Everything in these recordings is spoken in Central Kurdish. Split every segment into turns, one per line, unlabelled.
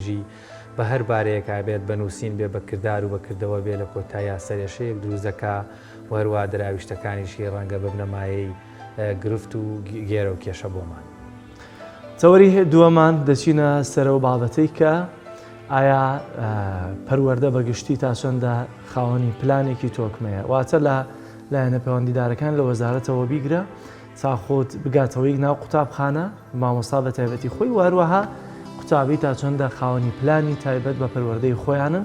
تونوتیژی بە هەر بارەیەک بێت بەنووسین بێ بە کردار و بەکردەوە بێ لە کۆتایی سەرێشەیەک دروستەکە و هەروە دراویشتەکانیشی ڕەنگە ببنەمایەی گرفت و گێرە و کێشە بۆمان.
چاوەری دووەمان دەچینە سەرەوە بابەتەی کە ئایا پەروەردە بەگشتی تا چەندە خاوەنی پلانێکی تۆکمەیە، واتە لە لایەنە پەیوەندیدارەکان لە وەزارەتەوە بیگرە تا خۆت بگاتەوەی ناو قوتابخانە مامۆستا بە تایبەتی خۆی و هەروەها قوتابی تا چەندە خاوەنی پلانی تایبەت بە پەروەردەی خۆیانن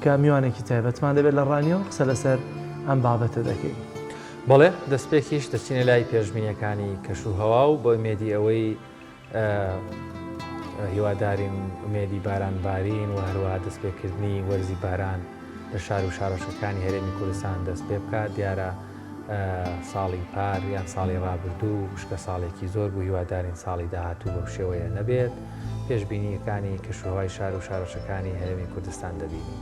کە میوانێکی تایبەتمان دەبێت لە ڕانیەوە قسە لەسەر ئەم بابەتە دەکەین.
بەڵێ دەستپێکیش دەچینە لای پێشبینیەکانی کەشوهەوا و بۆ ئومێدی ئەوەی هیوادارین ئومێدی بارانبارین و هەروەها دەستپێکردنی وەرزی باران لە شار و شارۆچەکانی هەرێمی کوردستان دەست پێ بکات. دیارە ساڵی پار یان ساڵی ڕابردوو شکە ساڵێکی زۆر بوو، هیوادارین ساڵی داهاتوو بەو شێوەیە نەبێت. پێشبینیەکانی کەشوهەوای شار و شارۆچەکانی هەرێمی کوردستان دەبینین.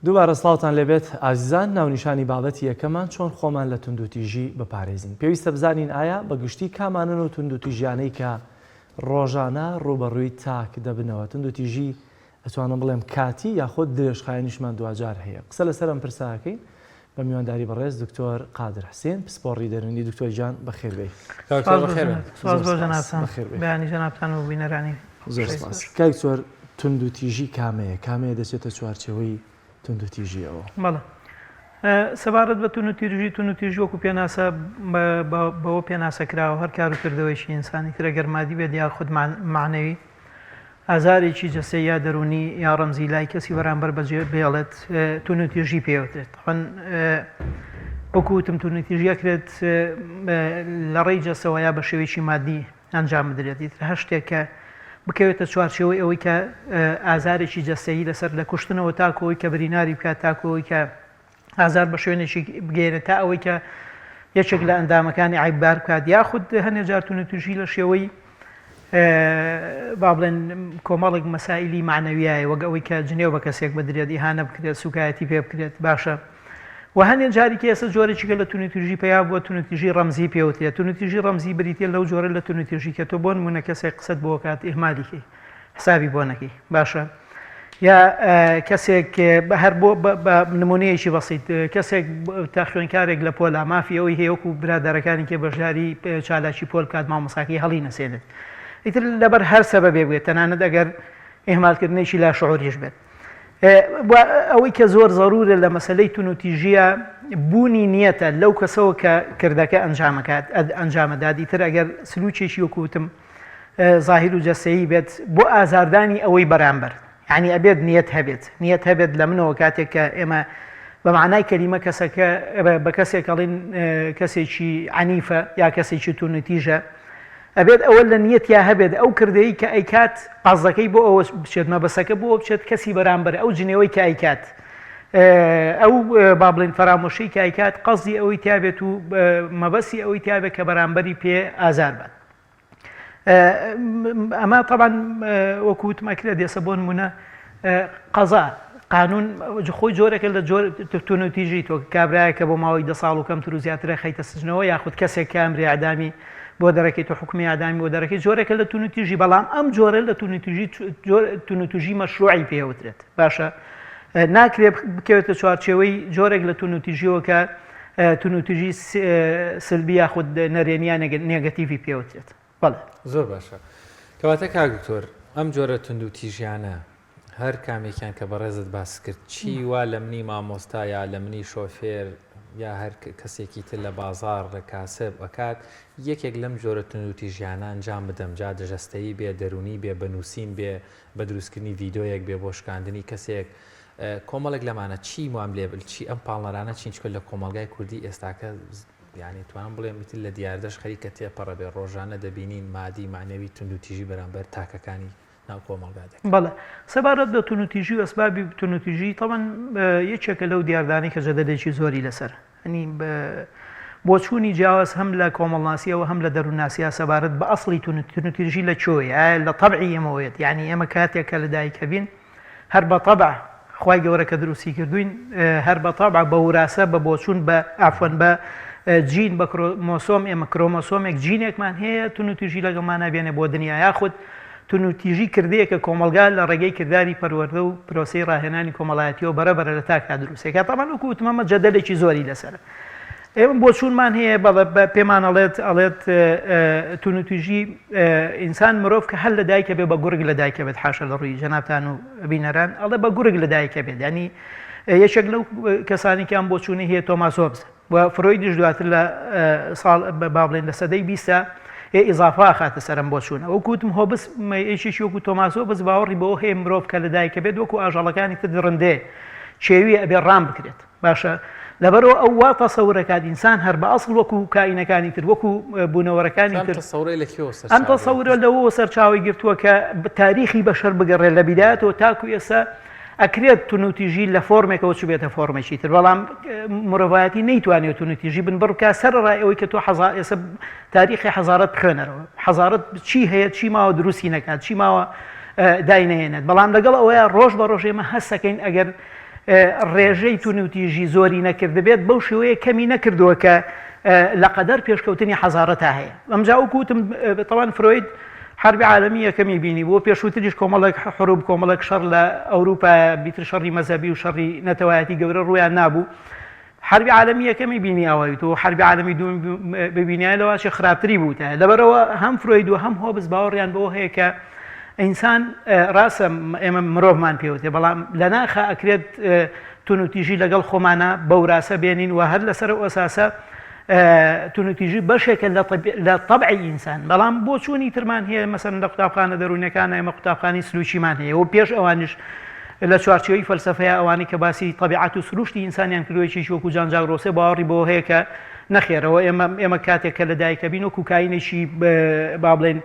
دووبارە سڵاوتان لێبێت ئازیزان. ناونیشانی بابەتی یەکەمان چۆن خۆمان لە توندوتیژی بپارێزین. پێویستە بزانین ئایا بەگشتی کامانن و توندوتیژیانەی کە ڕۆژانە ڕوبەڕووی تاک دەبنەوە. توندوتیژی ئەتوانم بڵێم کاتی یاخۆت درێژخایەنیشمان دوجار هەیە. قسە لەسەر ئەم پرساکەین بە میوانداری بەڕێز دکتۆر قادر حسێن پسپۆڕی دەروونی. دکتۆر جان بەخێربێی.
بەیانی جەنابتان و بینەرانی
زۆر سپاس. کاک زۆر توندوتیژی کامەیە دەچێتە چوارچێوەی توندوتیژیەوە؟
بەڵێ سەبارەت بە توندوتیژی وەکو پێناسە بەوە پێناسەکراوە هەر کار و کردەوەیشی ئینسانی ترە گەرمادی بێت یا خود معنەوی ئازارێکی جەستەیی یا دەرونی یا ڕەمزی لای کەسی بەرامبەر بەجێ بێڵێت توندوتیژی پێوترێت. وەکو وتم توندوتیژیەکرێت لە ڕێی جەستەوە یا بە شێوەیەکی مادی ئەنجام بدرێت. دیتر هەر شتێکە بکەوێتە چوارچێوەی ئەوەی کە ئازارێکی جەستەیی لەسەر لە کوشتنەوە تاکەوەی کە برینداری بکات تاکەوەی کە ئازار بە شوێنێکی بگێرێت تا ئەوەی کە یەکێک لە ئەندامەکانی عیببار بکات یاخود هەنێ جار توندوتیژی لە شێوەی با بڵێن کۆمەڵێک مەسائلی معنەویایە وەک ئەوەی کە جنێو بە کەسێک بدرێت ئیهانە بکرێت سوکایەتی پێ بکرێت باشە. و هەندێک جاری کە ئێستا جۆرێکیکە لە توندوتیژی پێیا بووە توندوتیژی ڕەمزی پێوترێت. توندوتیژی ڕەمزی بریتە لەو جۆرە لە توندوتیژی کە تۆ بۆ نمونە کەسێک قسەت بۆ کات ئیهمالیکەی حسابی بۆ نەکەی باشە، یا کەسێک هەر بۆ نمونەیەکی بەسیط کەسێک تا خوێنکارێک لە پۆلا مافی ئەوەی هەیە وەکو برادەرەکانی کە بەشداری چالاکی پۆل کات مامۆساکەی هەڵی نەسێنێت ئیتر لەبەر هەر سەبەبێ بێت تەنانەت ئەگەر ئیهمالکردنێکی لاشعوریش بێت. ئەوەی کە زۆر ضرورە لە مەسەلەی توندوتیژیە بوونی نیەتە لەو کەسەوە کە کردەکە ئەنجامەدا. دیتر ئەگەر سلوکێکی وەکوتم ظاهیر و جەستەیی بێت بۆ ئازاردانی ئەوەی بەرامبەر، یعنی ئەبێت نیەت هەبێت لە منەوە کاتێک کە ئێمە بە معنای کەلیمە کەسەکە بە کەسێک ئەڵێن کەسێکی عنیفە یا کەسێکی توندوتیژە ئەبێت ئەوە لە نیەتیا هەبێت ئەو کردەی کە ئەیکات قازەکەی بۆ ئەوە بچێت مەبەسەکە بۆ بچێت کەسی بەرامبەر ئەو جنێوەی کە ئەیکات ئەو با بڵێن فەرامۆشەی کە ئەیکات قەزی ئەوەی تیابێت و مەبەسی ئەوەی تیابێت کە بەرامبەری پێ ئازار بات. ئەمە طبعا وەکو وتمەکرێ دێسە بۆ نمونە قەزا قانون خۆی جۆرێکە لە تونوتیژی تۆ کابراایە کە بۆ ماوەی 10 ساڵ و کەمتر و زیاترە خەیتە سژنەوە یاخود کەسێک کامری ئادامی بۆ دەرەکەی تۆ حکومی ئادامی بۆ دەرەکەی جۆرێکە لە تونوتیژی بەڵام ئەم جۆرە لە تونوتیژی مەشروعی پێوترێت باشە ناکرێت بکەوێتە چوارچێوەی جۆرێک لە تونوتیژیەوە کە تونوتیژی سلبی یاخود نەرێنیان نێگەتیڤی پێوترێت. بەڵێ
زۆر باشە کەواتە کاکتۆر ئەم جۆرە توندوتیژیانە هەر کامێکیان کە بەڕێزت باس کرد چی وا لە منی مامۆستا یا لە منی شۆفێر یا هەر کەسێکی تر لە بازار لە کاسب ئەکات یەکێک لەم جۆرە توندوتیژیانە ئەنجام بدەم جا دەژەستەیی بێ دەرونی بێ بەنووسین بێ بە دروستکردنی ڤیدۆیەک بێ بۆ شکاندنی کەسێک کۆمەڵێک لەمانە چی وام لێبل چی ئەم پاڵنەرانە چینچکە لە کۆمەلگای کوردی ئێستاکە یعنی توان بڵێ میتر لە دیاردەش خەریکە تێپەڕە بێ ڕۆژانە دەبینین مادی معنەوی توندوتیژی بەرامبەر تاکەکانی ناو کۆمەلگا دەکەن.
بەڵێ سەبارەت بە تونوتیژی و ئەسبابی تونوتیژی تەڵەن یەکێکە لەو دیاردانی کە جەدەلێکی زۆری لەسەر ئەنی بۆچوونی جیاواز هەم لە کۆمەڵناسیەوە هەم لە دەروونناسیە سەبارەت بە ئەسڵی تونوتیژی لە چۆیە لە تەبعی ئێمەوەیەت یعنی ئێمە کاتێکە لە دایکە بین هەر بە تەبع خوای گەورە کە دروستی کردوین هەر بە تەبع بە وراثە بە بۆچوون بە ئافۆن بە جین بە کرۆمۆسۆم ئێمە کرۆمۆسۆمێک جینێکمان هەیە تونوتیژی لەگەڵمانە بێنێ بۆ دنیا یاخود تونوتیژی کردەیەکە کۆمەلگا لە ڕێگەی کردداری پەروەردە و پرۆسەی ڕاهێنانی کۆمەڵایەتیەوە بەرەبەرە لە تاکا دروستێکە تەمان وەکو وتمەمە جەدەلێکی زۆری لەسەرە ئێمە بۆچوونمان هەیە پێمان ئەڵێت تونوتیژی ئینسان مرۆڤ کە هەر لە دایکە بێ بە گورگ لە دایکە بێت حاشە لە ڕووی جەنابتان و بینەران ئەڵێ بە گورگ لە دایکە بێت ینی یەکێک لەو کەسانی کە ئەم بۆچوونی هەیە تۆماس هۆبز و فرۆیدیش دواتر لە ساڵ با بڵێن لە سەدەی 20 ئیزافا خاتە سەرم بۆچوونە وەکو وتم هۆبز ئێشێکی وەکو تۆماس هۆبز باوەڕی بەوە هەیە مرۆڤ کە لە دایکە بێت وەکو ئاژەڵەکانی تر ڕندێ چێوی ئەبێ ڕام بکرێت باشە لەبەرەوە ئەو وا تەسەورەکات ئینسان هەر بە ئەسڵ وەکو کائینەکانی تر وەکو بوونەوەرەکانی تر ئەم تەسەورە لەوە سەرچاوی گرتووە کە تاریخی بەشەر بگەڕێت لە بیدایەتەوە تاکو ئێستا ئەکرێت تونوتیژی لە فۆرمێکەوە چ بێتە فۆرمێکی تر بەڵام مرۆڤایەتی نەیتوانێت تونوتیژی بن بڕکە سەرڕای ئەوەی کە تۆ ئێستا تاریخی حەزارەت بخوێنەرەوە حەزارەت چی هەیە چی ماوە دروستی نەکات چی ماوە داینەهێنێت بەڵام لەگەڵ ئەوەیە ڕۆژ بە ڕۆژ ئێمە هەستەکەین ئەگەر ڕێژەی تونوتیژی زۆری نەکرد بێت بەو شێوەیە کەمی نەکردووە کە لەقەدەر پێشکەوتنی حەزارەتا هەیە ئەمجا وەکوتم تەوان فرۆید حربی عالمی یەکەمی بینی بۆ پێشووتریش کۆمەڵێک حروب کۆمەڵێک شەڕ لە ئەوروپا بیتر شەڕی مەزەبی و شەڕی نەتەوایەتی گەورە ڕویان نابوو حربی عالمی یەکەمی بینی ئەوەی تۆ حربی عالمی دووەم ببینیای لەواشی خراپتری بووتە لەبەرەوە هەم فرۆید و هەم هۆبز باوەڕیان بەوە هەیە کە ئینسان ڕاستە ئێمە مرۆڤمان پێوتێ بەڵام لە ناخە ئەکرێت تونوتیژی لەگەڵ خۆمانە بە وراسە بێنین و هەر لەسەر ئەساسە تونوتیژی بەشێکە لە تەبعی ئینسان بەڵام بۆچوونی ترمان هەیە مەسەن لە قوتابخانە دەروونەکانە ئێمە قوتابخانی سلوکیمان هەیە و پێش ئەوانش لە چوارچێوەی فەلسەفەیە ئەوانی کە باسی تەبیعەت و سروشتی ئینسانیان کردووەیەکی وەکو جان ژاک ڕۆسێ باوەڕی بۆ هەیە کە نەخێرەوە ئێمە کاتێک کە لە دایکە بین وەکو کاینێکی با بڵێن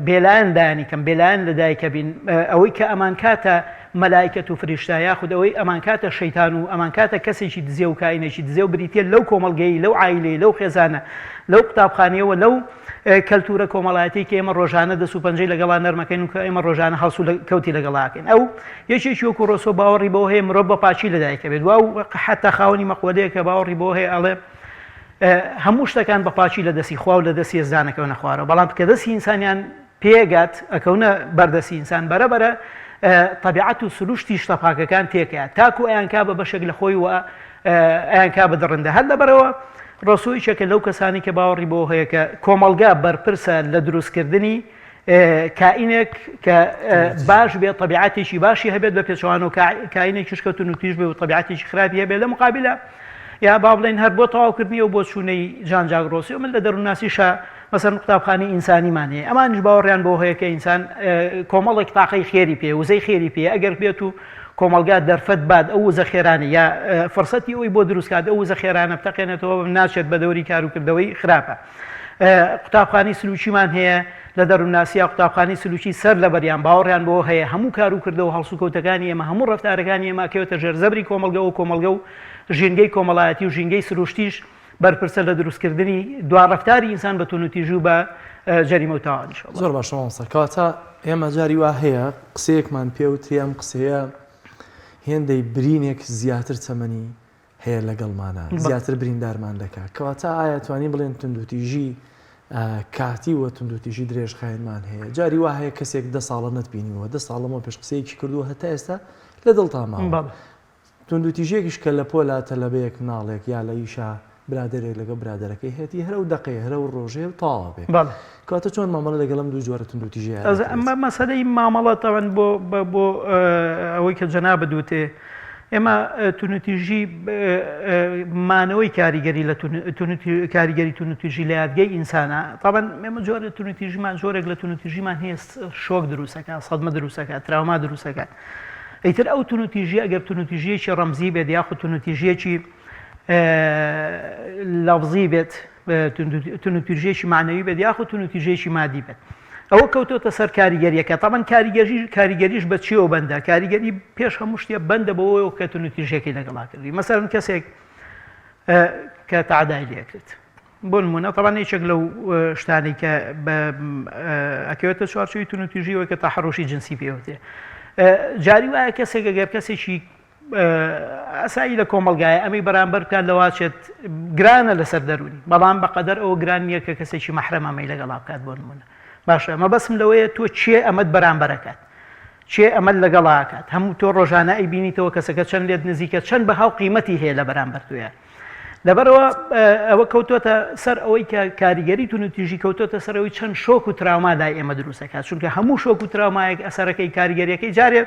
بێلایەن دایانیکەم بێلایەن لە دایکە بین ئەوەی کە ئەمان کاتە مەلایکەت و فریشتە یاخود ئەوەی ئەمان کاتە شەیتان و ئەمان کاتە کەسێکی دزێ و کاینێکی دزێ و بریتێ لەو کۆمەڵگەی لەو عایلەی لەو خێزانە لەو قوتابخانەیەوە لەو کەلتورە کۆمەڵایەتی کە ئێمە ڕۆژانە دەست و پەنجەی لەگەڵا نەرمەکەین و کە ئێمە ڕۆژانە هەڵسو کەوتی لەگەڵاکەین ئەو یەکێکی وەکو ڕۆسۆ باوەڕی بەوە هەیە مرۆڤ بە پاچی لە دایکە بێت و حتا خاوەنی مەقولەیە کە باوەڕی بەوە هەیە ئەڵێ هەموو شتەکان بە پاچی لە دەستی خوا و لە دەستی ێزدانەکەونە خوارەوە بەڵام کە دەستی ئینسانیان پێگات ئەکەونە بەردەستی ئینسان بەرەبەرە طبیعەت و سروشتی شتە پاکەکان تێکەیە تاکو ئەیانکا بە بەشێک لە خۆی و ئەیانکا بەدڕندە هەر لەبەرەوە ڕۆسۆیچێکە لەو کەسانی کە باوەڕی بۆ هەیە کە کۆمەلگا بەرپرسە لە دروستکردنی کائینێک کە باش بێت طبیعەتێکی باشی هەبێت بە پێچەوان و کائینێکیش کە تونوتیژ بێ و طبیعەتێکی خراپی هەبێت لە مقابلە یا با بڵێن هەر بۆ تەواوکردنی و بۆ چوونەی جان ژاک ڕۆسی و من لە دەروونناسیشە مەسەن قوتابخانەی ئینسانیمان هەیە ئەمانیش باوەڕیان بۆ هەیە کە ئینسان کۆمەڵێک تاقەی خێری پێ وزەی خێری پێ ئەگەر بێت و کۆمەلگا دەرفەت باد ئەو وزە خێرانە یا فەرسەتی ئەوی بۆ دروستکات ئەو وزە خێرانە بتەقێنێتەوە ناچێت بە دەوری کاروکردەوەی خراپە قوتابخانەی سلوکیمان هەیە لە دەروونناسییا قوتابخانەی سلوکی سەر لە بەریان باوەڕیان بۆ هەیە هەموو کار و کردەوە هەڵسو کەوتەکانی ئێمە هەموو ڕفتارەکانی ئێمە کەوتە ژێرزەبری کۆمەلگە و کۆمەلگە و ژینگەی کۆمەڵایەتی و ژینگەی سروشتیش بەرپرسە لە دروستکردنی دوا ڕفتاری ئینسان بە تونوتیژ و بە جەریمە و تاوان
زۆر باش کاتە ئێمە جاری وا هەیە قسەیەکمان پێوتری ئەم قسەیە هێندەی برینێک زیاتر چەمەنی هەیە لەگەڵمانە زیاتر بریندارمان دەکات کەواتە ئایا توانی بڵێن تونندوتیژی کاتی وە تونندوتیژی درێژخایمان هەیە جاری وا هەیە کەسێک 10 ساڵە نەتبینیوە 10 ساڵەمە پێش قسەیەکی کردووە هەتا ئێستا لە دڵتاما تونندوتیژێکیش کە لە پۆلاتە لە بەیەک ناڵێک یا لە ئیشا برادێک لەگە برادەرەکەی هێتی هەرە و دقەیە هەرە و ڕۆژێ و تاوا بێ کاتە چۆن مامەڵە لەگەڵم دوو جۆرە تونندوتیژی
ئەمە مەسەلەی مامەڵە تەوەن بۆ ئەوەی کە جەنا بدوتێ ئێمە تونوتیژی مانەوەی کاریگەری لە کاریگەری تونوتیژی لە یادگەی ئینسانە تاوان ئێمە جۆرە تونوتیژیمان جۆرێک لە تونوتیژیمان هەیە شۆک دروستەکە سەدمە دروستەکە تراوما دروستەکە ئەیتر ئەو تونوتیژی ئەگەر تونوتیژیەکی ڕەمزی بێت یاخود تونوتیژیەکی لەفزی بێت تونوتیژیەکی معنەوی بێت یاخود تونوتیژیەکی مادی بێت ئەوە کەوتۆتە سەر کاریگەریەکە تاوان کاریگەریش بە چیەوە بەندە کاریگەری پێش هەموو شتێ بەندە بەوەیەوە کە تونوتیژیەکەی لەگەڵا کردی مەسەرەن کەسێک کە تعدای لێ کرد بۆ نمونە تاوان هیچێک لەو شتانی کە ئەکەوێتە چوارچۆی تونوتیژیەوە کە تەحەڕۆشی جنسی پێوتێ جاری وایە کەسێک ئەگەر کەسێکی ئەسایی لە کۆمەلگایە ئەمەی بەرامبەر بکات لەواچێت گرانە لەسەر دەرونی بەڵام بەقەدەر ئەوە گران نییە کە کەسێکی مەحرەم ئەمەی لەگەڵا بکات بۆ نمونە باشە ئەمە بەسم لەوەیە تۆ چێ ئەمەت بەرامبەرەکەت چێ ئەمەد لەگەڵاکات هەموو تۆ ڕۆژانە ئەیبینیتەوە کەسەکە چەند لێت نزیکە چەند بەهاو قیمەتی هەیە لە بەرامبەر توێ لەبەرەوە ئەوە کەوتۆتە سەر ئەوەی کە کاریگەری تونوتیژی کەوتۆتە سەرەوەی چەند شۆک و تراوما لای ئێمە دروستەکات چونکە هەموو شۆک و تراومایەک ئەسەرەکەی کاریگەریەکەی جارێ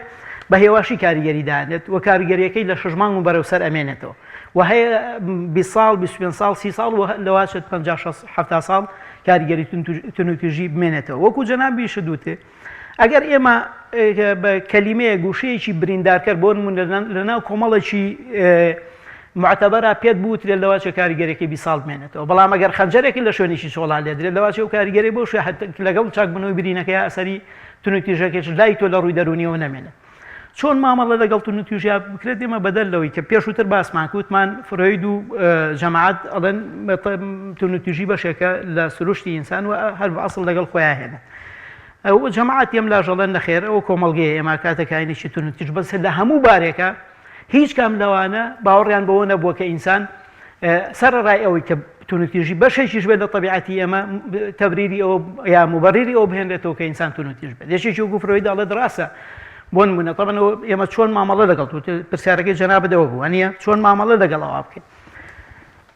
بە هێواشی کاریگەری دانێت و کاریگەریەکەی لە 6 مانگ و بەرەو سەر ئەمێنێتەوە و هەیە 20 ساڵ 25 ساڵ 30 ساڵ لەواشێت 50 ساڵ کاریگەری تونوتیژی بمێنێتەوە وەکو جەنابیش دوتێ ئەگەر ئێمە بە کەلیمەیە گوشەیەکی بریندارکرد بۆ نمونە لەناو کۆمەڵێکی معتەبەرە پێت بوترێت لەواچە کاریگەرێکی 20 ساڵ بمێنێتەوە بەڵام ئەگەر خەنجەرێکی لە شوێنێکی سۆڵا لێدرێت لەواچە و کاریگەری بۆ شوێ لەگەڵ چاک بنەوەی برینەکەی ئەسەری تونوتیژەکەش لای تۆ لە ڕووی دەرونیەوە نەمێنێت چۆن مامەڵە لەگەڵ تونوتیژیا بکرێت ئێمە بەدەل لەوەی کە پێشووتر باسمان کوتمان فرۆید و جەماعەت ئەڵێن تونوتیژی بەشێکە لە سروشتی ئینسان و هەر بە ئەسڵ لەگەڵ خۆیان هێنێت ئەوە جەماعەت ئێم لاژەڵەن نەخێر ئەوە کۆمەڵگەیە ئێمە کاتە کاینێکی تونوتیژ بەس لە هەموو بارێکە هیچ کام لەوانە باوەڕیان بەوە نەبووە کە ئینسان سەرڕای ئەوەی کە تونوتیژی بەشێکیش بێت لە طبیعەتی ئێمە تەبریری ئەوە یا موبەڕیری ئەوە بهێنرێتەوە کە ئینسان تونوتیژ بێت یەکێکی وەکو فرۆید دەڵێت ڕاستە بۆ نمونە طبعا ئێمە چۆن مامەڵە لەگەڵ پرسیارەکەی جەنابەدەوە بوو وانە چۆن مامەڵە لەگەڵەوە بکەین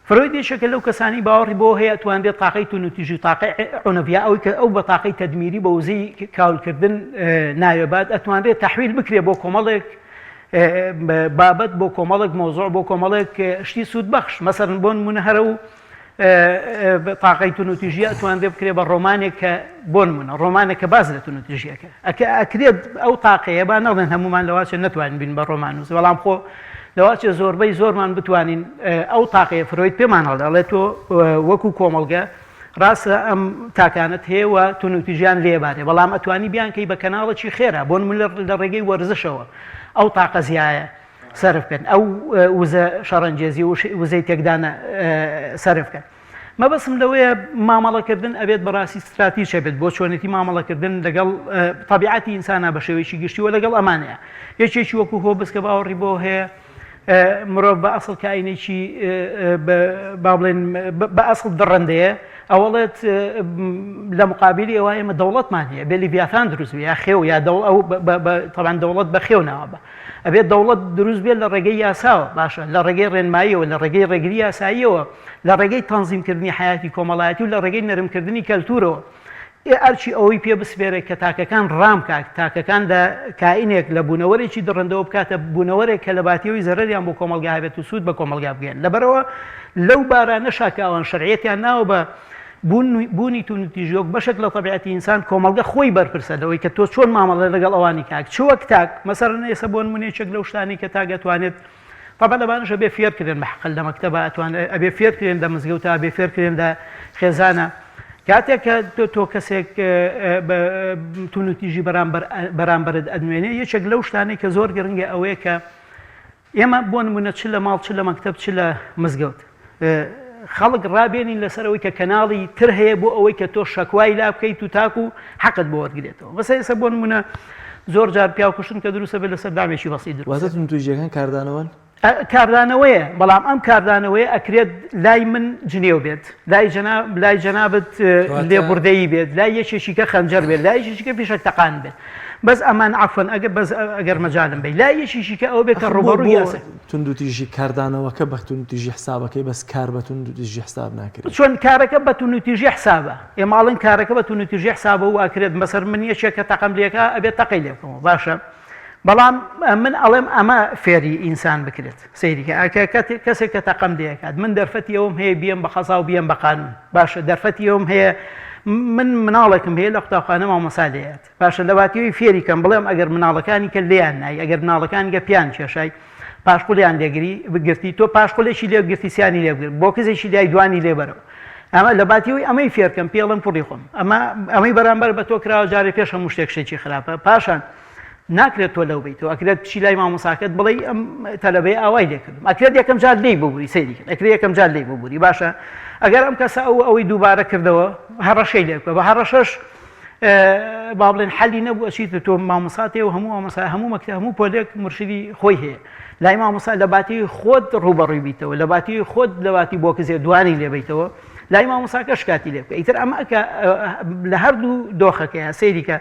فرۆید یەکێکە لەو کەسانی باوەڕی بۆ هەیە توانرێت تاقەی تونوتیژی تاقەی عنەڤیا ئەوەی کە ئەو بە تاقەی تەدمیری بە وزەی کاولکردن ناوێبات ئەتوانرێت تەحویل بکرێت بۆ کۆمەڵێک بابەت بۆ کۆمەڵێک مۆزوع بۆ کۆمەڵێک شتی سوودبەخش مەسەرەن بۆ نمونە هەرە و تاقەی تونوتیژیە ئەتوانرێت بکرێت بە ڕۆمانێک کە بۆ نمونە ڕۆمانێک کە باز لە تونوتیژیەکە ئەکرێت ئەو تاقەیە با نەڵێن هەمومان لەواچە نەتوانین بین بە ڕۆمانوس بەڵام خۆ لەواچە زۆربەی زۆرمان بتوانین ئەو تاقەیە فرۆید پێمان هەڵدەڵێ تۆ وەکو کۆمەڵگە ڕاستە ئەم تاکانت هەیە و تونوتیژیان لێبارێ بەڵام ئەتوانی بیانکەی بە کەناڵێکی خێرا بۆ نمونە لە ڕێگەی وەرزشەوە ئەو تاقە زیایە سەرف بکەن ئەو وزە شەڕەنجێزی و وزەی تێکدانە سەرف بکەن مەبەسم لەوەیە مامەڵەکردن ئەبێت بەڕاستی استراتیژە بێت بۆ چۆنێتی مامەڵەکردن لەگەڵ طبیعەتی ئینسانە بە شێوەیەکی گشتیوە لەگەڵ ئەمانەیە یەکێکی وەکو هۆبس کە باوەڕی بۆ هەیە مرۆڤ بە ئەسڵ کائینێکی با بڵێن بە ئەسڵ دڕندەیە ئەوڵێت لە مقابلی ئەوە ئێمە دەوڵەتمان هەیە بێ لیڤیاتان دروست بێ یا خێو یا طبعاً دەوڵەت بە خێو ناوە ئەبێت دەوڵەت دروست بێت لە ڕێگەی یاساوە باشە لە ڕێگەی ڕێنماییەوە لە ڕێگەی ڕێگری یاساییەوە لە ڕێگەی تەنزیمکردنی حیاتی کۆمەڵایەتی و لە ڕێگەی نەرمکردنی کەلتورەوە ئەرچی ئەوەی پێ بسپێرێت کە تاکەکان ڕام کات تاکەکان لە کائینێک لە بوونەوەرێکی دڕندەوە بکاتە بوونەوەرێک کە لە باتیەوەی زەرەریان بۆ کۆمەلگا هەبێت و سوود بە کۆمەلگا بگەن لەبەرەوە لەو بارانە شاکاوان شەرعیەتیان ناوە بە بوونی تونوتیژیۆک بەشێک لە طبیعەتی ئینسان کۆمەلگە خۆی بەرپرسە لەوەی کە تۆ چۆن مامەڵە لەگەڵ ئەوانی کاک چ وەک تاک مەسەرەن ئێستا بۆ نمونەیەکێک لەو شتانی کە تاک ئەتوانێت طبعا لەبانش ئەبێ فێرکردن بە حەقل لە مەکتەبە ئەتوانێت ئەبێ فێرکردن لە مزگەوتە ئەبێ فێرکردن لە خێزانە کاتێک کە تۆ کەسێک تونوتیژی بەرامبەرت ئەدوێنێ یەکێک لەو شتانەی کە زۆر گرنگە ئەوەیە کە ئێمە بۆ نمونە چ لە ماڵ چ لە مەکتەب چ لە مزگەوت خەڵک ڕابێنین لەسەرەوەی کە کەناڵی تر هەیە بۆ ئەوەی کە تۆ شەکوای لا بکەیت و تاکو و حەقت بۆ وەرگێتەوە بەس ئێستا بۆ نمونە زۆر جار پیاو کوشتن کە دروستە بێت لەسەر دامێکی بەسی دروست
واتە تونوتیژیەکان کاردانەوەن
کاردانەوەیە بەڵام ئەم کاردانەوەیە ئەکرێت لای من جنێو بێت لای جەنابەت لێبوردەیی بێت لای یەکێکیکە خەنجەر بێت لای یەکێکیکە پیشەک تەقان بێت بەس ئەمان عەفوەن ئەگەر مەجالم بێت لای یەکێکیکە ئەو بێت کە ڕوبەڕووی یاسا
تونوتیژی کاردانەوەکە بە تونوتیژی حسابەکەی بەس کار بە تونوتیژی حساب ناکرێت
چۆن کارەکە بە تونوتیژی حسابە ئێماڵن کارەکە بە تونوتیژی حسابە و ئاکرێت بەسەر من یەکێکە تەقەم لێکە ئەبێت تەقەی لێ بکەمەوە باشە بەڵام من ئەڵێم ئەمە فێری ئینسان بکرێت سەیریکە کەسێک کە تەقەم دەکات من دەرفەتی ئەوم هەیە بێم بە خەزا و بێم بە قانون باشە دەرفەتی ئەوم هەیە من مناڵێکم هەیە لە قوتابخانە مامۆستا لێیات باشە لەباتیەوەی فێریکەم بڵێم ئەگەر مناڵەکانی کە لێیان نای ئەگەر مناڵەکانی کە پیان کێشای پاشقولیان لێگری بگرتی تۆ پاشقولێکی لێ گرتی سیانی لێبگرت بۆ کەسێکی لای دوانی لێبەرەوە ئەمە لە باتیەوەی ئەمەی فێرکەم پێڵم پوڕی خۆم ئەمەی بەرامبەر بە تۆ کراوە جارێ پێش هەموو شتێک شتێکی خراپە پاشان ناکرێت تۆ لەو بیتەوە ئەکرێت پشی لای مامۆساکەت بڵێ ئەم تەلەبەی ئاوای لێکردم ئەکرێت یەکەم جار لێی ببووری سەیریکرد ئەکرێت یەکەم جار لێی ببووری باشە ئەگەر ئەم کەسە ئەوەی دووبارە کردەوە هەڕەشەی لێ بکە بە هەڕەشەش با بڵێن حەلی نەبوو ئەچیتە تۆ مامۆساتێ و هەموو مەکتەب هەموو پۆلێک مرشدی خۆی هەیە لای مامۆسا لە باتی خۆت ڕوبەڕووی بیتەوە لە باتی خۆت لە باتی بۆ کەسێ دوانی لێ بیتەوە لای مامۆساکە شکاتی لێ بکە ئیتر ئەمە ئەکە لە هەردوو دۆخەکەیە سەیریکە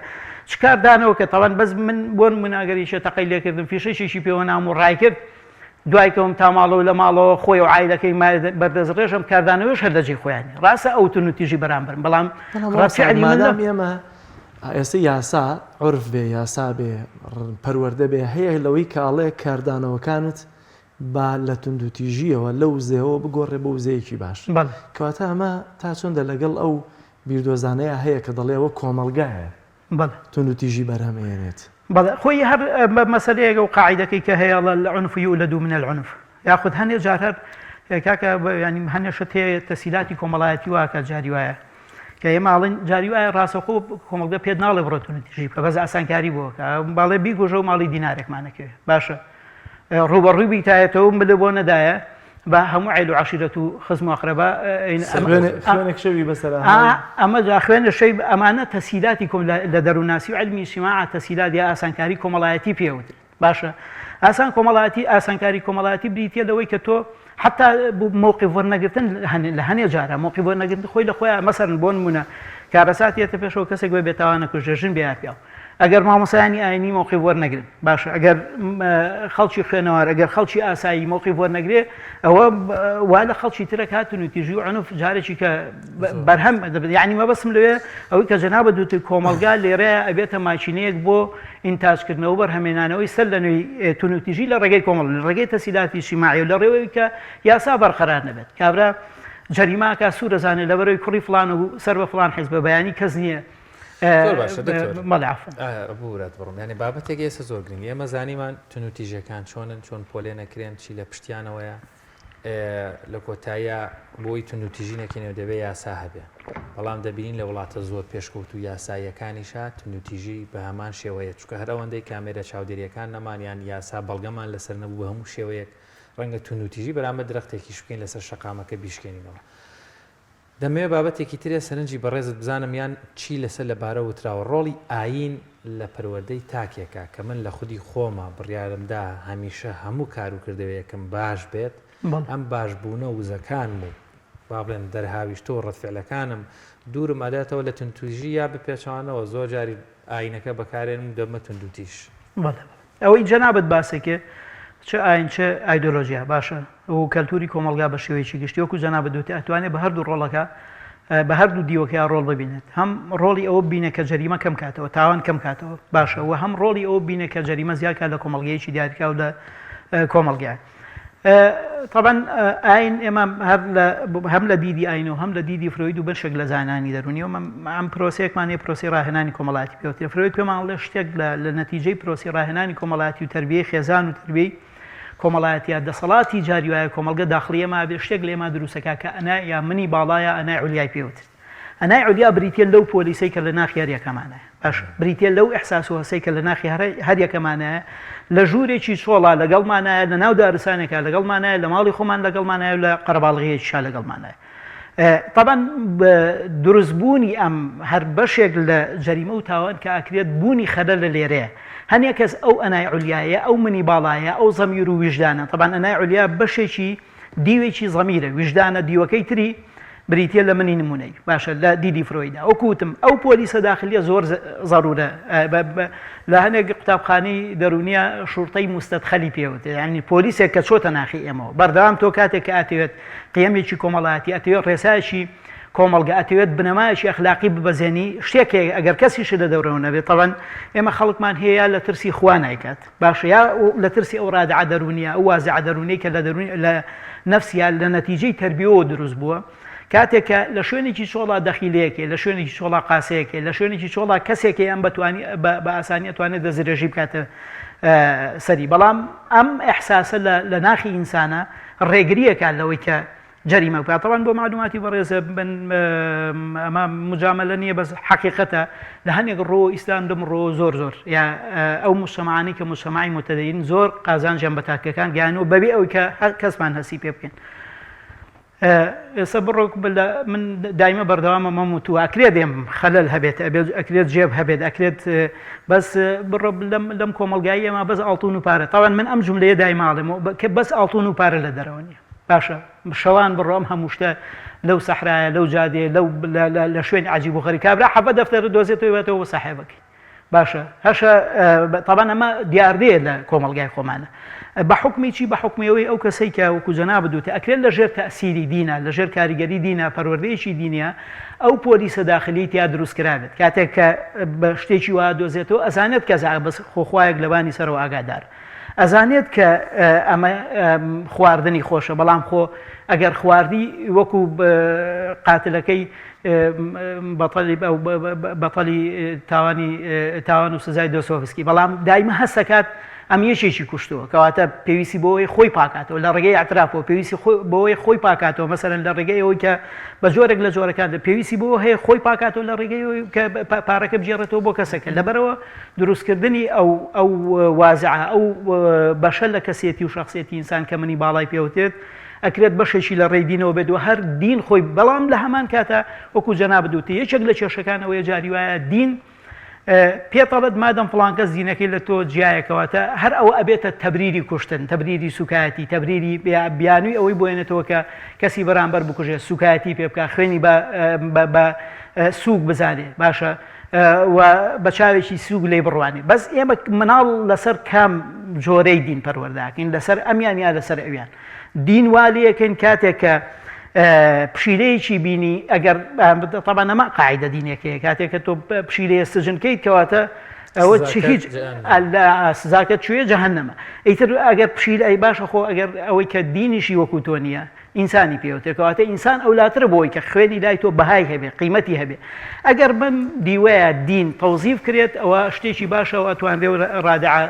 چکار دانەوە کە تەوان بەس من بۆ مناگەریشە تەقەی لێکردم فیشەشێکی پێوە نام و ڕای کرد دوایکەوم تا ماڵەوە لە ماڵەوە خۆی و عایلەکەی بەردەستڕێژم کاردانەوەش هەر لەجێ خۆیانی ڕاستە ئەو تونوتیژی بەرامبەرن بەڵام
مادام ئێمە ئێستا یاسا عورف بێ یاسا بێ پەروەردە بێ هەیە لەوەی کاڵەیە کاردانەوەکانت با لە تونوتیژیەوە لەو زێەوە بگۆڕێ بە وزەیەکی باش کەواتە ئەمە تا چۆندە لەگەڵ ئەو بیردۆزانەیە هەیە کە دەڵێەوە کۆمەلگایە تونوتیژی بەرهەمێنێت
بەڵێ خۆی هەر مەسەلەیەکە و قاعیدەکەی کە هەیە العنف يولد من العنف یاخود هەندێک جار هەر کاکە ینی هەندێشت هەیە تەسیلاتی کۆمەڵایەتی واکە جاری وایە کە ئێماڵین جاری وایە ڕاستەخۆ کۆمەڵگە پێت ناڵێ بڕۆ تونوتیژی بکە بەس ئاسانکاری بۆکە باڵێ بیگۆژە و ماڵی دینارێکمانەکەوێ باشە ڕوبەڕووی بیتایەتەوە بلێ بۆ نەدایە بە هەموو عیل و عەشیرەت و خزم و ئەقرەبا
خوێنێک شەوی بەسەر
ئەمە خوێنە شەی ئەمانە تەسیلاتی لە دەرووناسی و علمی اجتیماع تەسیلات یا ئاسانکاری کۆمەڵایەتی پێوتر باشە ئاسان کۆمەڵایەتی ئاسانکاری کۆمەڵایەتی بریتە لەوەی کە تۆ حتا مووقف وەرنەگرتن لە هەنێ جارە مووقف وەرنەگرتن خۆی لە خۆیان مەسەرن بۆ نمونە کارەساتێتە پێشەوە کەسێک بێ بێتاوانە کوژێژن بێ پیاو ئەگەر مامۆسایانی ئاینی مووقف وەرنەگرن باشە ئەگەر خەڵکی خوێنەوار ئەگەر خەڵکی ئاسایی مووقف وەرنەگرێ ئەوە وا لە خەڵکی ترە هاتونوتیژی و عنف جارێکی کە بەرهەم یعنی مەبەسم لەوێ ئەوەی کە جەنابە دووتر کۆمەلگا لێرەیە ئەبێتە ماچینەیەک بۆ ئینتاجکردنەوە بەرهەمێنانەوەی سەر لە نوێی تونوتیژی لە ڕێگەی کۆمەڵ لە ڕێگەی تەسیلاتی اجتیماعی و لە ڕێوەی کە یاسا بەرقەرار نەبێت کابرا جەریماکە سوورەزانێ لەبەرەوەی کوڕی فڵان و سەر بە فڵان حیزب بەیانی کەس نییە
بورات بڕم ینی بابەتێک ئێستا زۆر گرنگی ئێمە زانیمان تونوتیژەکان چۆنن چۆن پۆلێ نەکرێن چی لە پشتیانەوەیە لە کۆتاییە بۆی تونوتیژی نەکەنەوە دەبێت یاسا هەبێ بەڵام دەبینین لە وڵاتە زۆر پێشکەوت و یاساییەکانیشە تونوتیژی بە هەمان شێوەیە چکە هەر ئەوەندەی کامێرە چاودێریەکان نەمانیان یاسا بەڵگەمان لەسەر نەبوو بە هەموو شێوەیەک ڕەنگە تونوتیژی بەرامبەر درەختێکیش بکەین لەسەر شەقامەکە بیشکێنینەوە دەمەوێت بابەتێکی ترێ سەرنجی بەڕێزت بزانم یان چی لەسەر لەبارە وتراوە ڕۆڵی ئاین لە پەروەردەی تاکێکە کە من لە خودی خۆمە بڕیارمدا هەمیشە هەموو کاروکردەوەیەکم باش بێت ئەم باشبوونە وزەکان و با بڵێن دەرهاویشتۆ و ڕەتفعلەکانم دوورم ئەداتەوە لە تونوتیژی یا بپێچوانەوە زۆر جاری ئاینەکە بەکارێنم دەمە تونوتیژ
ئەوەی جەنابەت باسێکێ چه ئاین چه ئایدۆلۆژیا باشە و کەلتوری کۆمەلگا بە شێوەیەکی گشتی وەکو جەنابەت دوتی ئەتوانێت بە هەردوو ڕۆڵەکە بە هەردوو دیوەکە ڕۆڵ ببینێت هەم ڕۆڵی ئەوە بینە کە جەریمە کەم کاتەوە تاوان کەم کاتەوە باشە و هەم ڕۆڵی ئەوە بینە کە جەریمە زیادکات لە کۆمەلگەیەکی دیارکە و لە کۆمەلگای طبعا ئاین ئێمە هەم لە دیدی ئاین و هەم لە دیدی فرۆید و بەشێک لە زانانی دەرونی و ئەم پرۆسەیەکمانێ پرۆسی ڕاهێنانی کۆمەڵاتی پێوتێ فرۆید پێمان لە شتێک لە نەتیجەی پرۆسی ڕاهێنانی کۆمەڵاتی و تەربیەی خێزان و تربیەی کۆمەڵایەتیە دەسەڵاتی جاری وایە کۆمەلگە داخلیەما بێ شتێک لێمە دروستەکە کە ئەنا یا منی باڵایە ئەنا عولیای پێوتر ئەنای عولیا بریتە لەو پۆلیسەی کە لە ناخی هەریەکەمانە باش بریتە لەو ئەحساس و هەسەی کە لە ناخی هەریەکەمانەیە لە ژوورێکی چۆڵا لەگەڵمانایە لە ناو دارستانێکە لەگەڵمانایە لە ماڵی خۆمان لەگەڵمانایە لە قەرەباڵغیەکیشا لەگەڵمانایە. طبعا دروستبوونی ئەم هەر بەشێک لە جەریمە و تاوان کە ئاکرێت بوونی خەلە لە لێرەیە هەنێ کەس ئەو ئەنای عولیایە ئەو منی باڵایە ئەو زەمیر و ویژدانە طبعا ئەنای عولیا بەشێکی دیوێکی زەمیرە ویژدانە دیوەکەی تری بریتە لە منی نمونەی باشە لە دیدی فرۆیدا وەکوتم ئەو پۆلیسە داخلیە زۆر زەرورە لە هەنێک قوتابخانەی دەرونیە شورتەی مستەدخەلی پێوتێ یعنی پۆلیسێک کە چۆتە ناخی ئێمەوە بەردەوام تۆ کاتێک کە ئاتەوێت قیەمێکی کۆمەڵایەتی ئەتەوێت ڕێسایەکی کۆمەڵگە ئەتەوێت بنەمایەکی ئەخلاقی ببەزێنی شتێکێک ئەگەر کەسیشە لە دەورەوە نەبێت طبعا ئێمە خەڵکمان هەیە لە ترسی خوا نایکات باشە یا لە ترسی ئەو ڕادعە دەرونیە ئەو وازعە دەرونەی کە لە نەفسیان لە نەتیجەی تەربیەوە دروست بووە کاتێکە لە شوێنێکی چۆڵا دەخیلەیەکێ لە شوێنێکی چۆڵا قاسەیەکێ لە شوێنێکی چۆڵا کەسێکی ئەم بە ئاسانی ئەتوانێت دەزرێژی بکاتە سەری بەڵام ئەم ئەحساسە لە ناخی ئینسانە ڕێگریەکە لەوەی کە جەریمە بکات طبعا بۆ معلوماتی بەڕێزە ئەمە مجاملە نییە بەس حقیقەتە لە هەنێک ڕۆ ئیسلام دەمڕۆ زۆر یا ئەو مجتەمعانی کە مجتەمعی متەدەین زۆر قازانجیان بە تاکەکان گیانەوە بەبێ ئەوەی کە هەر کەسمان هەسی پێ بکەین. ئێستا بڕۆک من دایمە بەردەوامە مەموت و ئەکرێت دێم خەلەل هەبێت ئەکرێت جێب هەبێت ئەکرێت بەس بڕۆ لەم کۆمەلگایی ئێمە بەس ئاڵتون و پارە تاوان من ئەم جملەیە دایماڵێمەوە کە بەس ئاڵتون و پارە لە دەرەوە نیە باشە شەوان بڕۆم هەموو شتە لەو سەحرایە لەو جادێ لە شوێن عجیب و غەریب کابرا حەبە دەفتەر دۆزێتەوە بێتەوە بە ساحێبەکەی باشە هەشە طبعا ئەمە دیاردەیە لە کۆمەلگای خۆمانە بە حکمیی بە حکمیەوەی ئەو کەسەی کە وەکو جەناب بدوتە ئەکرێت لە ژێر تەسیری دینە لە ژێر کاریگەری دینە پەروەردەیەکی دینە ئەو پۆلیسە داخلی تیا دروستکرابێت کاتێک کە بە شتێکی وا دۆزێتەوە ئەزانێت کە بەس خۆخوایەک لەبانی سەرەوە ئاگادار ئەزانێت کە ئەمە خواردنی خۆشە بەڵام خۆ ئەگەر خواردی وەکو قاتلەکەی بەتەلی تاوان و سزای دۆستۆڤسکی بەڵام دایمە هەستەکات ئەم یەکێکی کوشتەوە کەواتە پێویستی بۆەوەی خۆی پاکاتەوە لە ڕێگەی ئەترافەوە پێویستی بۆەوەی خۆی پاکاتەوە مەسەرەن لە ڕێگەی ئەوەی کە بە جۆرێک لە جۆرەکان پێویستی بۆ هەیە خۆی پاکاتەوە لە ڕێگەی کە پارەکە بجێڕێتەوە بۆ کەسەکە لەبەرەوە دروستکردنی ئەو وازعە ئەو بەشە لە کەسێتی و شخصێتی ئینسان کە منی باڵای پێوتێت ئەکرێت بەشێکی لە ڕێی دینەوە بێتەوە هەر دین خۆی بەڵام لە هەمان کاتە وەکو جەناب بدوتە یەکێک لە کێشەکانەوەی جاری وایە دین پێتەڵت مادەم فڵان کەس دینەکەی لە تۆ جیایەکەواتە هەر ئەوە ئەبێتە تەبریری کوشتن تەبریری سوکایەتی تەبریری بیانووی ئەوەی بۆێنێتەوە کە کەسی بەرامبەر بکوژێت سوکایەتی پێ بکە خوێنی بە سووک بزانێ باشە و بە چاوێکی سووک لێ بڕوانێ بەس ئێمە مناڵ لەسەر کام جۆرەی دین پەروەرداکەین لەسەر ئەمیان یا لەسەر ئەویان دین والیەکەین کاتێک کە پشیلەیەکی بینی ئەگەر طبعا نەما قاعدە دینێکەیە کاتێککە تۆ پشیلەیە سژنکەیت کەواتە ئەوە هیچ سزاکەت کوێ جەهەنەمە ئیتر ئەگەر پشیل ئەی باشە خۆ ئەگەر ئەوەی کە دینیشی وەکو تۆ نییە ئینسانی پێوتێکەواتە ئینسان ئەولاترە بۆی کە خوێنی لای تۆ بەهای هەبێ قیمەتی هەبێ ئەگەر بم دیوەیە دین تەوزیف کرێت ئەوە شتێکی باشەوە ئەتوانێت ڕادعە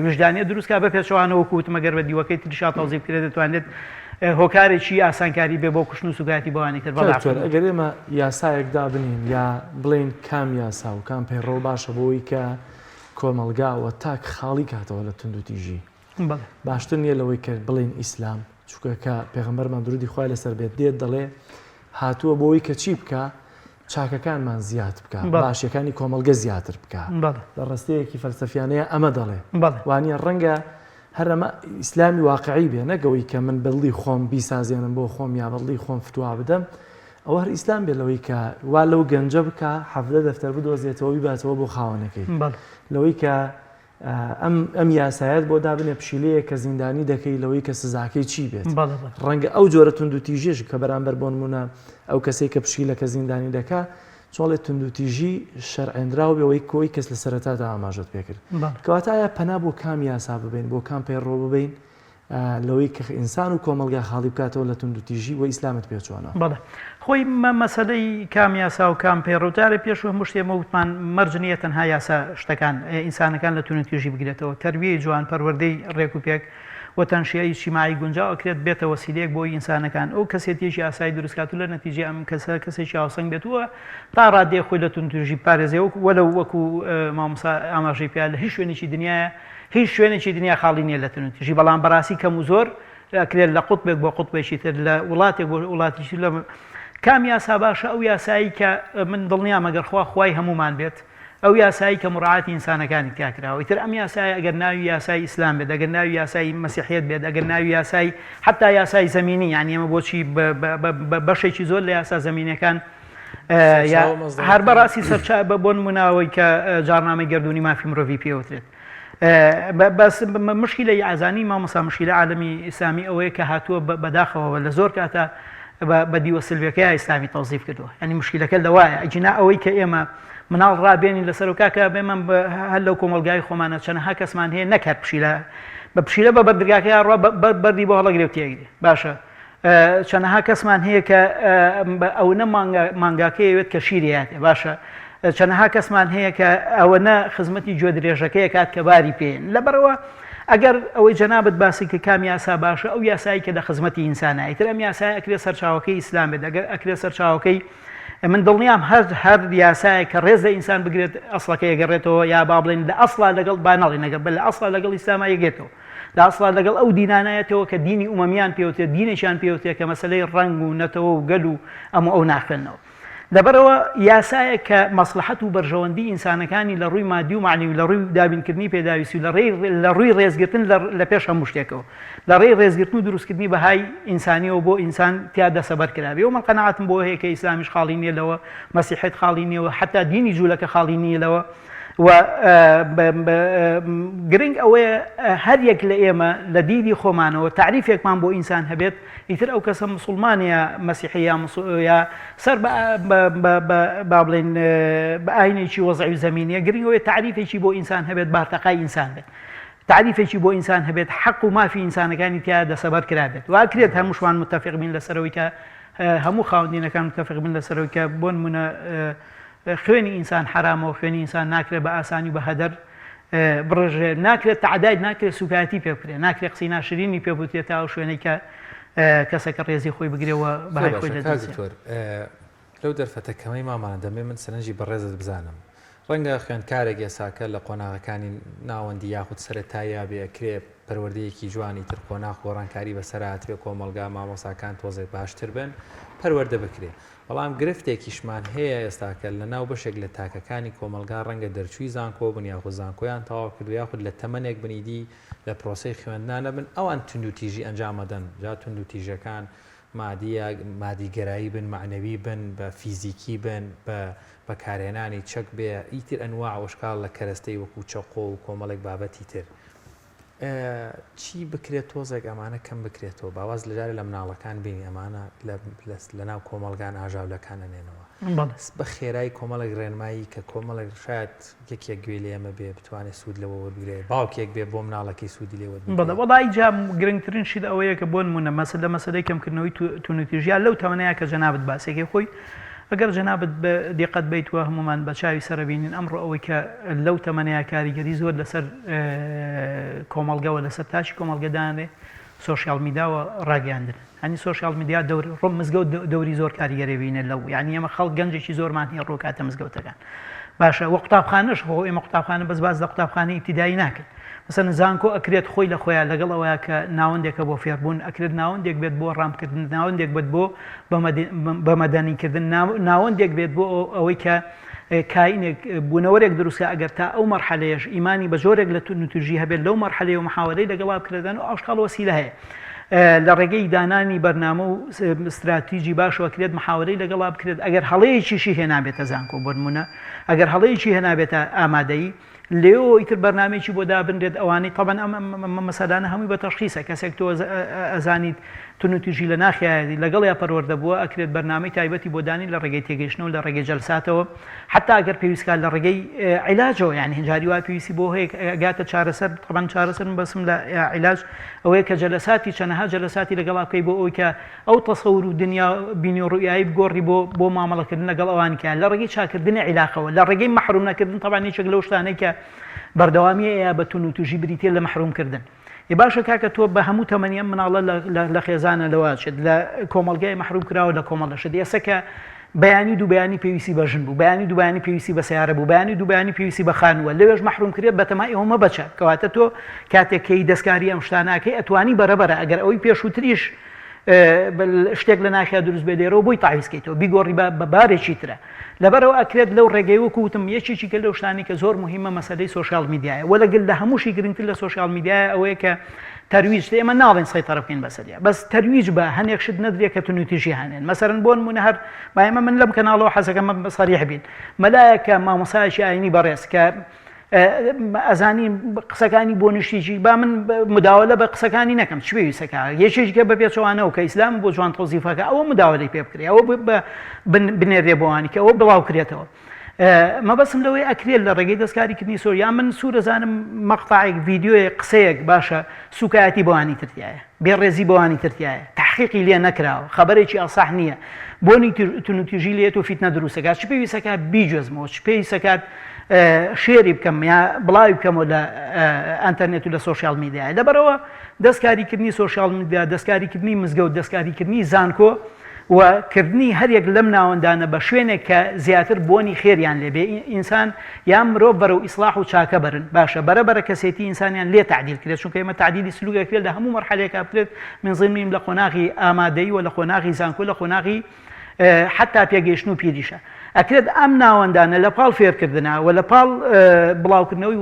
وجدانیە دروستکە بە پێچەوانەوە کووتمەگەر بە دیوەکەی تریشا تەوزیف کرێت دەتوانێت هۆکارێکی ئاسانکاری بێ بۆ کوشتن و سوگاتی بەوانی تر
ئەگەر ئێمە یاسایەکدا بنین یا بڵین کام یاسا و کام پەیڕۆ باشە بۆی کە کۆمەلگاوە تاک خاڵی کاتەوە لە تونند و تیژی باشتر نییە لەوەی کە بڵین ئیسلام چونکە کە پێغەمبەرمان درودی خوای لەسەر بێت دێت دەڵێ هاتووە بۆی کە چی بکە چاکەکانمان زیاد بکە باشیەکانی کۆمەلگە زیاتر بکە لە ڕستەیەکی فەلسەفیانەیە ئەمە دەڵێ وانە ڕەنگە هەرەمە ئیسلامی واقعی بێ نەگەوەی کە من بەڵی خۆم بیسازێنم بۆ خۆم یا بەڵی خۆم فتووا بدەم ئەوە هەر ئیسلام بێ لەوەی کە وا لەو گەنجە بکە حەفدە دەفتەر بدۆزێتەوە بیباتەوە بۆ خاوەنەکەی لەوەی کە ئەم یاسایەت بۆ دابنێ پشیلەیە کە زیندانی دەکەی لەوەی کە سزاکەی چی بێت ڕەنگە ئەو جۆرە تونند و تیژێش کە بەرامبەر بۆ نمونە ئەو کەسێک کە پشیلەکە زیندانی دەکا چۆڵێت تونند و تیژی شەرعێنراو بێەوەی کۆی کەس لە سەرەتادا ئاماژەت پێکرد کەواتە ئایا پەنا بۆ کام یاسا ببین بۆ کام پەیڕۆ ببین لەوەی کە ئینسان و کۆمەلگا خاڵی بکاتەوە لە تونند و تیژی و ئیسلامت پێچوانە
بەڵێ خۆی مەسەلەی کام یاسا و کام پەیڕۆجارێ پێش و هەموو شتێمە وتمان مەرجنیە تەنها یاسا شتەکان ئینسانەکان لە تونند و تیژی بگرێتەوە تەربیەی جوان پەروەردەی ڕێک و پێک و تەنشیایی اجتیماعی گونجاو ئەکرێت بێتە وەسیلەیەک بۆ ئینسانەکان ئەو کەسێتیشی ئاسایی دروستکات و لە نەتیجێ ئەم کەسێکی هاوسەنگ بێتووە تا ڕادێ خۆی لە تونتوژی پارێزێ وەلەو وەکو مامۆستا ئاماژەی پیا لە هیچ شوێنێکی دنیاە هیچ شوێنێکی دنیا خاڵی نییە لە تونتوژی بەڵام بەڕاستی کەم و زۆر ئەکرێت لە قوتبێک بۆ قوتبێکی تر لە وڵاتێک بۆ وڵاتیشی لە کام یاسا باشە ئەو یاسایی کە من دڵنیام ئەگەر خوای هەمومان بێت ئەو یاسایی کە مڕعاتی ئینسانەکانی تیاکراوە ئیتر ئەم یاسای ئەگەر ناوی یاسای ئیسلام بێت ئەگەر ناوی یاسای مەسیحیەت بێت ئەگەر ناوی یاسای حتا یاسای زەمینی یعنی ئێمە بۆچی بەشێکی زۆر لە یاسا زەمینەکان هەر بەڕاستی سەرچا بۆ نموناوەی کە جارنامەی گەردوونی مافی مرۆڤی پێوترێت بەس مشکلەی ئازانی مامۆستا مشکلە عالەمی ئیسلامی ئەوەیە کە هاتووە بەداخەوە لە زۆر کاتە بە دیوەسلڤەکەی ئیسلامی تەوزیف کردووە ینی مشکلەکە لەوایە ئەجینا ئەوەی کە ئێمە مناڵ ڕابێنین لەسەر و کاکە بێمە هەر لەو کۆمەلگای خۆمانە چەندەها کەسمان هەیە نەکات پشیلە بە بەردرگاکەی ڕوا بەردی بۆ هەڵەگرێت تێگری باشە چەندەها کەسمان هەیە کە ئەوە مانگاکەیەوێت کە شیرێتێ باشە چەندەها کەسمان هەیە کە ئەوەنە خزمەتی گوێ درێژەکەی کات کە باری پێن لەبەرەوە ئەگەر ئەوەی جەنابەت باسی کە کام یاسا باشە ئەو یاسایی کە لە خزمەتی ئینسانە ئیتر ئەم یاسای ئەکرێت سەرچاوەکەی ئیسلام بێت ئەگەر ئەکرێت سەرچاوەکەی من دڵنیام هەر یاسایە کە ڕێز لە ئینسان بگرێت ئەسڵەکە یەگەڕێتەوە یا با بڵێن لە ئەسڵا لەگەڵ بانەڵی نەگەڵ بە لە ئەسڵا لەگەڵ ئیسلاما یەگێتەوە لە ئەسڵا لەگەڵ ئەو دینانایەتەوە کە دینی ئومەمیان پێوتێت دینێکیان پێوتێت کە مەسەلەی ڕەنگ و نەتەوە و گەل و ئەو ناخێنەوە لەبەرەوە یاسایە کە مەسلحەت و بەرژەوەندی ئینسانەکانی لە ڕووی مادی و معنی و لە ڕووی دابینکردنی پێداویستی و لە ڕووی ڕێزگرتن لە پێش هەموو شتێکەوە لە ڕێی ڕێزگرتن و دروستکردنی بەهای ئینسانیەوە بۆ ئینسان تیا دەسەبەر کرابێ و من قەناعەتم بۆ هەیە کە ئیسلامیش خاڵی نییە لەوە مەسیحیەت خاڵی نییەوە حتا دینی جوولەکە خاڵی نییە لەوە و گرنگ ئەوەیە هەر یەک لە ئێمە لە دیدی خۆمانەوە تعریفێکمان بۆ ئینسان هەبێت ئیتر ئەو کەسە مسلمانە مەسیحی یا سەر با بڵێن بە ئاینێکی وەزعی زەمینیە گرنگەوەی تعریفێکی بۆ ئینسان هەبێت بارتەقای ئینسان بێت تعریفێکی بۆ ئینسان هەبێت حەق و مافی ئینسانەکانی تیا دەسەبەر کرابێت واکرێت هەمووشمان متفق بین لەسەرەوەی کە هەموو خاوەندینەکان متفق بین لەسەرەوەی کە بۆ نمونە خوێنی ئینسان حرامەوە خوێنی ئینسان ناکرێت بە ئاسانی بە هەدەر بڕژێ ناکرێت تعداد ناکرێت سوکایەتی پێ بکرێت ناکرێت قسەی ناشرینی پێ بوتێت تا ئەو شوێنەی کە کەسەکە ڕێزی خۆی بگرێەوە بەهای خۆی دەدەێت
لەو دەرفەتەکەمەی مامانە دەمێ من سەرنجی بەڕێزت بزانم ڕەنگە خوێندکارێک ێساکە لە قۆناغەکانی ناوەندی یاخود سەرەتایە بێکرێ پەروەردەیەکی جوانی تر قۆناغ گۆڕانکاری بەسەرات بێ کۆمەلگا مامۆساکان تۆزێک باشتر بن پەروەردە بکرێ بەڵام گرفتێکیشمان هەیە ئێستاکە لە ناو بەشێک لە تاکەکانی کۆمەلگا ڕەنگە دەرچووی زانکۆ بن یاخود زانکۆیان تەواو کرد یاخود لە تەمەنێک بنیدی لە پرۆسەی خوێندانە بن ئەوان تونند و تیژی ئەنجامەدەن جا تونند و تیژەکان مادیگەرایی بن معنەوی بن بە فیزیکی بن بە بەکارهێنانی چەک بێ ئیتر ئەنواع وشکال لە کەرەستەی وەکو چەقۆ و کۆمەڵێک بابەتی تر چی بکرێت تۆزێک ئەمانە کەم بکرێتەوە باواز لەجارە لە مناڵەکان بینی ئەمانە لە ناو کۆمەلگان ئاژاولەکان ئەنێنەوە بە خێرای کۆمەڵێک ڕێنمایی کە کۆمەڵێک شاید یەکێک گوێ لێ ئێمە بێ بتوانێت سوود لەوە وەربگرێت باوکێک بێ بۆ مناڵەکەی سوودی لێ وەربگرێت
وەڵای جا گرنگترین شت ئەوەیە کە بۆ نمونە لە مەسەلەی کەمکردنەوەی تونوتیژیا لەو تەمەنەیە کە جەنابەت باسێکی خۆی ئەگەر جەنابەت بە دیقەت بیتوە هەمومان بە چاوی سەربینین ئەمڕۆ ئەوەی کە لەو تەمەنەیە کاریگەری زۆر لەسەر کۆمەلگەوە لەسەر تاچی کۆمەلگەدانێ سۆشیال میدیاوە ڕاگەاندن هەنی سۆشیال میدیا ڕۆم مزگەوت دەوری زۆر کاریگەری بینێت لەو یعنی ئەمە خەڵک گەنجێکی زۆرمان هەیە ڕۆکاتە مزگەوتەکان باشە وە قوتابخانەش بۆ ئێمە قوتابخانە بەس باز لە قوتابخانەی ئیبتیدایی ناکرد مثلا زانکۆ ئەکرێت خۆی لە خۆیان لەگەڵ ئەوەیە کە ناوەندێکە بۆ فێربوون ئەکرێت ناوەندێک بێت بۆ ڕامکردن ناوەندێک بێت بۆ بەمەدەنیکردن ناوەندێک بێت بۆ ئەوەی کە کاینێک بوونەوەرێک دروستکە ئەگەر تا ئەو مەرحەلەیەش ئیمانی بە جۆرێک لە نوتورژی هەبێت لەو مەرحەلەیە و محاوەرەی لەگەڵا بکردن و ئاشقال وەسیلە هەیە لە ڕێگەی دانانی بەرنامە و استراتیژی باشەوە کرێت محاوەرەی لەگەڵا بکرێت ئەگەر هەڵەیەکیشی هێنابێتە زانکۆ بۆ نمونە ئەگەر هەڵەیەکی هێنابێتە ئامادەیی لێەوە ئیتر بەرنامێکی بۆ دابنرێت ئەوانەی تەبەن ئەم مەسەلانە هەمووی بە تەشخیصە کەسێک تۆ ئەزانیت تونوتیژی لە ناخیایەتی لەگەڵ یا پەروەردە بووە ئەکرێت بەرنامەی تایبەتی بۆ دانی لە ڕێگەی تێگەیشتنەوە لە ڕێگەی جەلساتەوە حتا ئەگەر پێویستکات لە ڕێگەی عیلاجەوە یعنی هەنجاری وای پێویستی بۆ هەیە ئەگاتە چارەسەر طبعاً چارەسەر بەسم لە عیلاج ئەوەیە کە جەلساتی چەندەها جەلساتی لەگەڵا بکەی بۆ ئەوەی کە ئەو تەسەور و دنیا بینی و ڕوئایی بگۆڕی بۆ مامەڵەکردن لەگەڵ ئەوانی کە لە ڕێگەی چاکردنی عیلاقەوە لە ڕێگەی مەحروم نەکردن طبعاً هیچێک لەو شتانەی کە بەردەوامیەیە بە تونوتیژی بریتێ لە مەحرومکردن باشە کاکە تۆ بە هەموو تەمەنی ئەم مناڵە لە خێزانە لەواچێت لە کۆمەلگای مەحروم کراوە لە کۆمەڵەشە ئێسەکە بەیانی دووبیانی پێویستی بە ژن بوو، بەیانی دووبیانی پێویستی بە سیارە بوو، بەیانی دووبیانی پێویستی بە خانووە، لەوێژ مەحروم کرێت بەتەمای ئەومە بچە کەواتە تۆ کاتێکەکەی دەستکاری ئەم شتاناکەی ئەتوانی بەرەبەرە ئەگەر ئەوەی پێشووتریش شتێک لە ناخیا دروست بێ دێرەوە بۆی تاویزکەیتەوە بیگۆڕی بە بارێکی ترە لەبەرەوە ئەکرێت لەو ڕێگەی وەکوتم یەکێکی کە لەو شتانی کە زۆر مهمە مەسەلەی سۆشیال میدیایە وە لەگەل لە هەمووشی گرنگتر لە سۆشیال میدیایە ئەوەیە کە تەرویج ئێمە ناڵێن سەیطرە بکەین بەسەریە بەس تەرویج بە هەندێک شت نەدرێت کە تونوتیژی هەنێن مەسەرەن بۆ نمونە هەر ئێمە من لەم کەناڵەوە حەزەکەم سەریح بین مەلایەکە مامۆسایەکی ئاینی بەڕێز کە ئەزانی قسەکانی بۆ نشتیجی با من مداوەلە بە قسەکانی نەکەم چ پێویستەکە یەکێکە بە پێچەوانەوە کە ئیسلام بۆ جوان تۆزیفەکە ئەوە مداوەلەی پێ بکرێ ئەوە بنێرێ بۆوانی کە ئەوە بڵاو کرێتەوە مەبەسم لەوەی ئەکرێت لە ڕێگەی دەستکاریکردنی سۆریا من سوورەزانم مەقطعێک ڤیدیۆیە قسەیەک باشە سوکایەتی بەوانی ترتیایە بێڕێزی بەوانی ترتیایە تحقیقی لێ نەکراوە خەبەرێکی ئەساح نییە بۆنی تونوتیژی لێت و فیتنە دروستەکات چ پێویستەکات بیجۆزمەوە چ پێویستەکات شێری بکەم یا بڵاوی بکەمەوە لە ئەنتەرنێت و لە سۆشیال میدیای لەبەرەوە دەستکاریکردنی سۆشیال میدیا دەستکاریکردنی مزگەوت دەستکاریکردنی زانکۆ و کردنی هەرێک لەم ناوەندانە بە شوێنێک کە زیاتر بۆنی خێریان لێبێ ئینسان یان مرۆڤ بەرەو ئیسلاح و چاکە برن باشە بەرەبەرە کەسێتی ئینسانیان لێ تعدیل کرێت چونکە ئێمە تعدیلی سلووکێک لە هەموو مەرحەلێکا بکرێت من زمین لە قۆناغی ئامادەی و لە قۆناغی زانکۆ لە قۆناغی حتا پێگەیشتن و پیریشە ئەکرێت ئەم ناوەندانە لە پاڵ فێرکردنا و لە پاڵ بڵاوکردنەوەی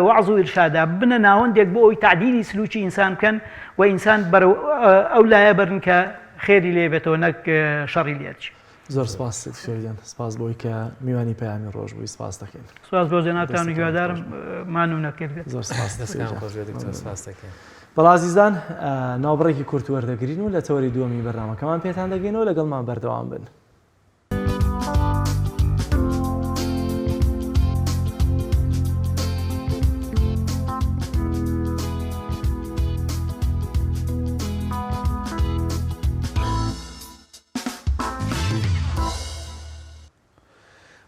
وەعز و ئیرشادا بنە ناوەندێک بۆ ئەوی تعدیلی سلوکی ئینسان بکەن و ئینسان بەرەو ئەو لایە برن کە خێری لێ بێتەوە نەک شەڕی لێچی
زۆر سپاس شێریان سپاس بۆی کە میوانی پەیامی ڕۆژ بووی سپاس دەکەین
سپاس بۆ جێناتان هیوادارم مانوو نەکرد
زۆر سپاس
سپاس دەکەین
بەڵازیزان ناوبڕێکی کورت وەردەگرین و لە تەوەری دووەمی بەرنامەکەمان پێتان دەگەینەوە لەگەڵمان بەردەوام بن.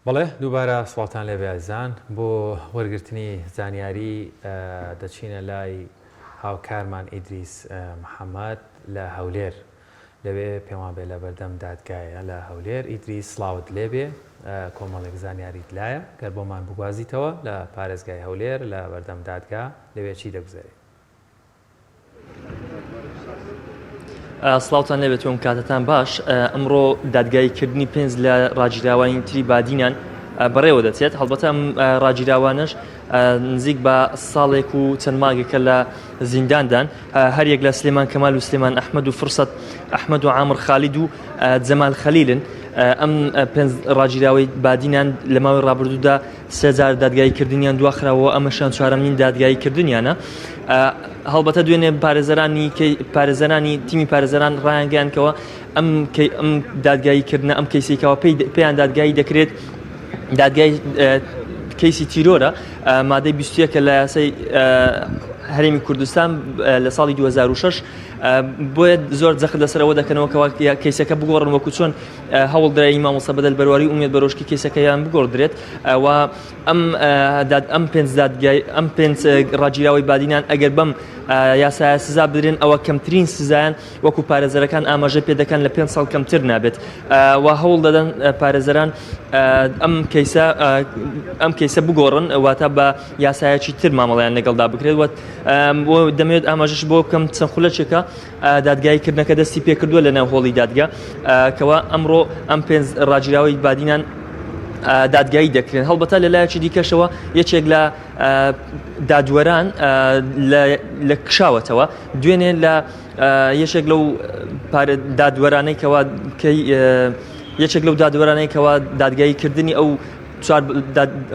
بەڵێ دووبارە سوڵاتان لێ بێزان بۆ وەرگرتنی زانیاری دەچینە لای هاوکارمان ئیدریس محەممەد لە هەولێر لەوێ پێمان بێ لە بەردەم دادگایە لە هەولێر ئیدریس سلااوت لێبێ کۆمەڵێک زانیاریت لایە گەر بۆمان بگوازیتەوە لە پارێزگای هەولێر لە بەردەم دادگا لەوێ چی دەگوزارێت.
سڵاوتان لێبێتەوەم کاتتان باش ئەمڕۆ دادگاییکردنی پێنج لە ڕاجراوانی تری بادینان بەڕێوە دەچێت هەڵبەتە ئەم ڕاجراوانش نزیک بە ساڵێک و چەند ماگێکە لە زینداندان هەریەک لە سلێمان کەمال و سلێمان ئەحمەد و فرسەت ئەحمەد و عامر خالید و جەمال خەلیلن ئەم پێنج ڕاجراوەی بادینان لە ماوەی ڕابردوودا سێجار دادگاییکردنیان دواخراوە ئەمەشان چوارەمین دادگاییکردنیانە هەڵبەتە دوێنێ پارێزەرانی تیمی پارێزەران ڕایانگەیانکەوە ئەم دادگاییکردنە ئەم کەیسێکەوە پێیان دادگایی دەکرێت دادگای کەیسی تیرۆرە مادەی 21 کە لە یاسای هەرێمی کوردستان لە ساڵی 2006 بۆیە زۆر جەخت لەسەرەوە دەکەنەوەکەوە کەیسەکە بگۆڕن وەکو چۆن هەوڵ درایی مامۆستا بەدەل بەرواری ئومێد بەرۆشکی کەیسەکەیان بگۆڕدرێت و ئەم پێنج ڕاجیراوەی بادینان ئەگەر بەم یاسایە سزا بدرێن ئەوە کەمترین سزایان وەکو پارێزەرەکان ئاماژە پێ دەکەن لە 5 ساڵ کەمتر نابێت و هەوڵ دەدەن پارێزەران ئەم کەیسە بگۆڕن واتە بە یاسایەکی تر مامەڵیان لەگەڵدا بکرێت بۆ دەمەوێت ئاماژەش بۆ بکەم چەند خولەکێکە دادگاییکردنەکە دەستی پێکردووە لە ناو هۆڵی دادگا کەوا ئەمڕۆ ئەم پێنج ڕاجراوەی بادینان دادگایی دەکرێن هەڵبەتە لەلایەکی دیکەشەوە یەکێک لە دادوەران لە کشاوەتەوە دوێنێ لە یەکێک لەو دادوەرانەی کەوا یەکێک لەو دادوەرانەی کەوا دادگاییکردنی ئەو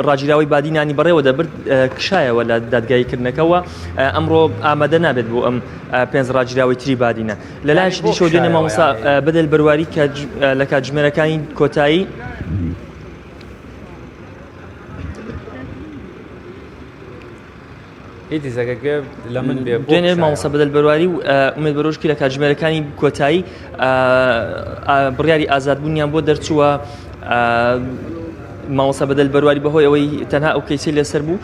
ڕاجراوەی بادینانی بەڕێوە دەبرد کشایەوە لە دادگاییکردنەکەەوە ئەمڕۆ ئامادە نابێت بۆ ئەم پێنج ڕاجراوەی تری بادینە لەلایەکی دیشەوە دوێنێ مامۆستا بەدەل بەرواری لە کاتژمێرەکانی کۆتایی دوێنێ مامۆستا بەدەل بەرواری و ئومێد بەرۆشکی لە کاتژمێرەکانی کۆتایی بڕیاری ئازادبوونیان بۆ دەرچووە مامۆستا بەدەل بەرواری بەهۆی ئەوەی تەنها ئەو کەیسەی لەسەر بوو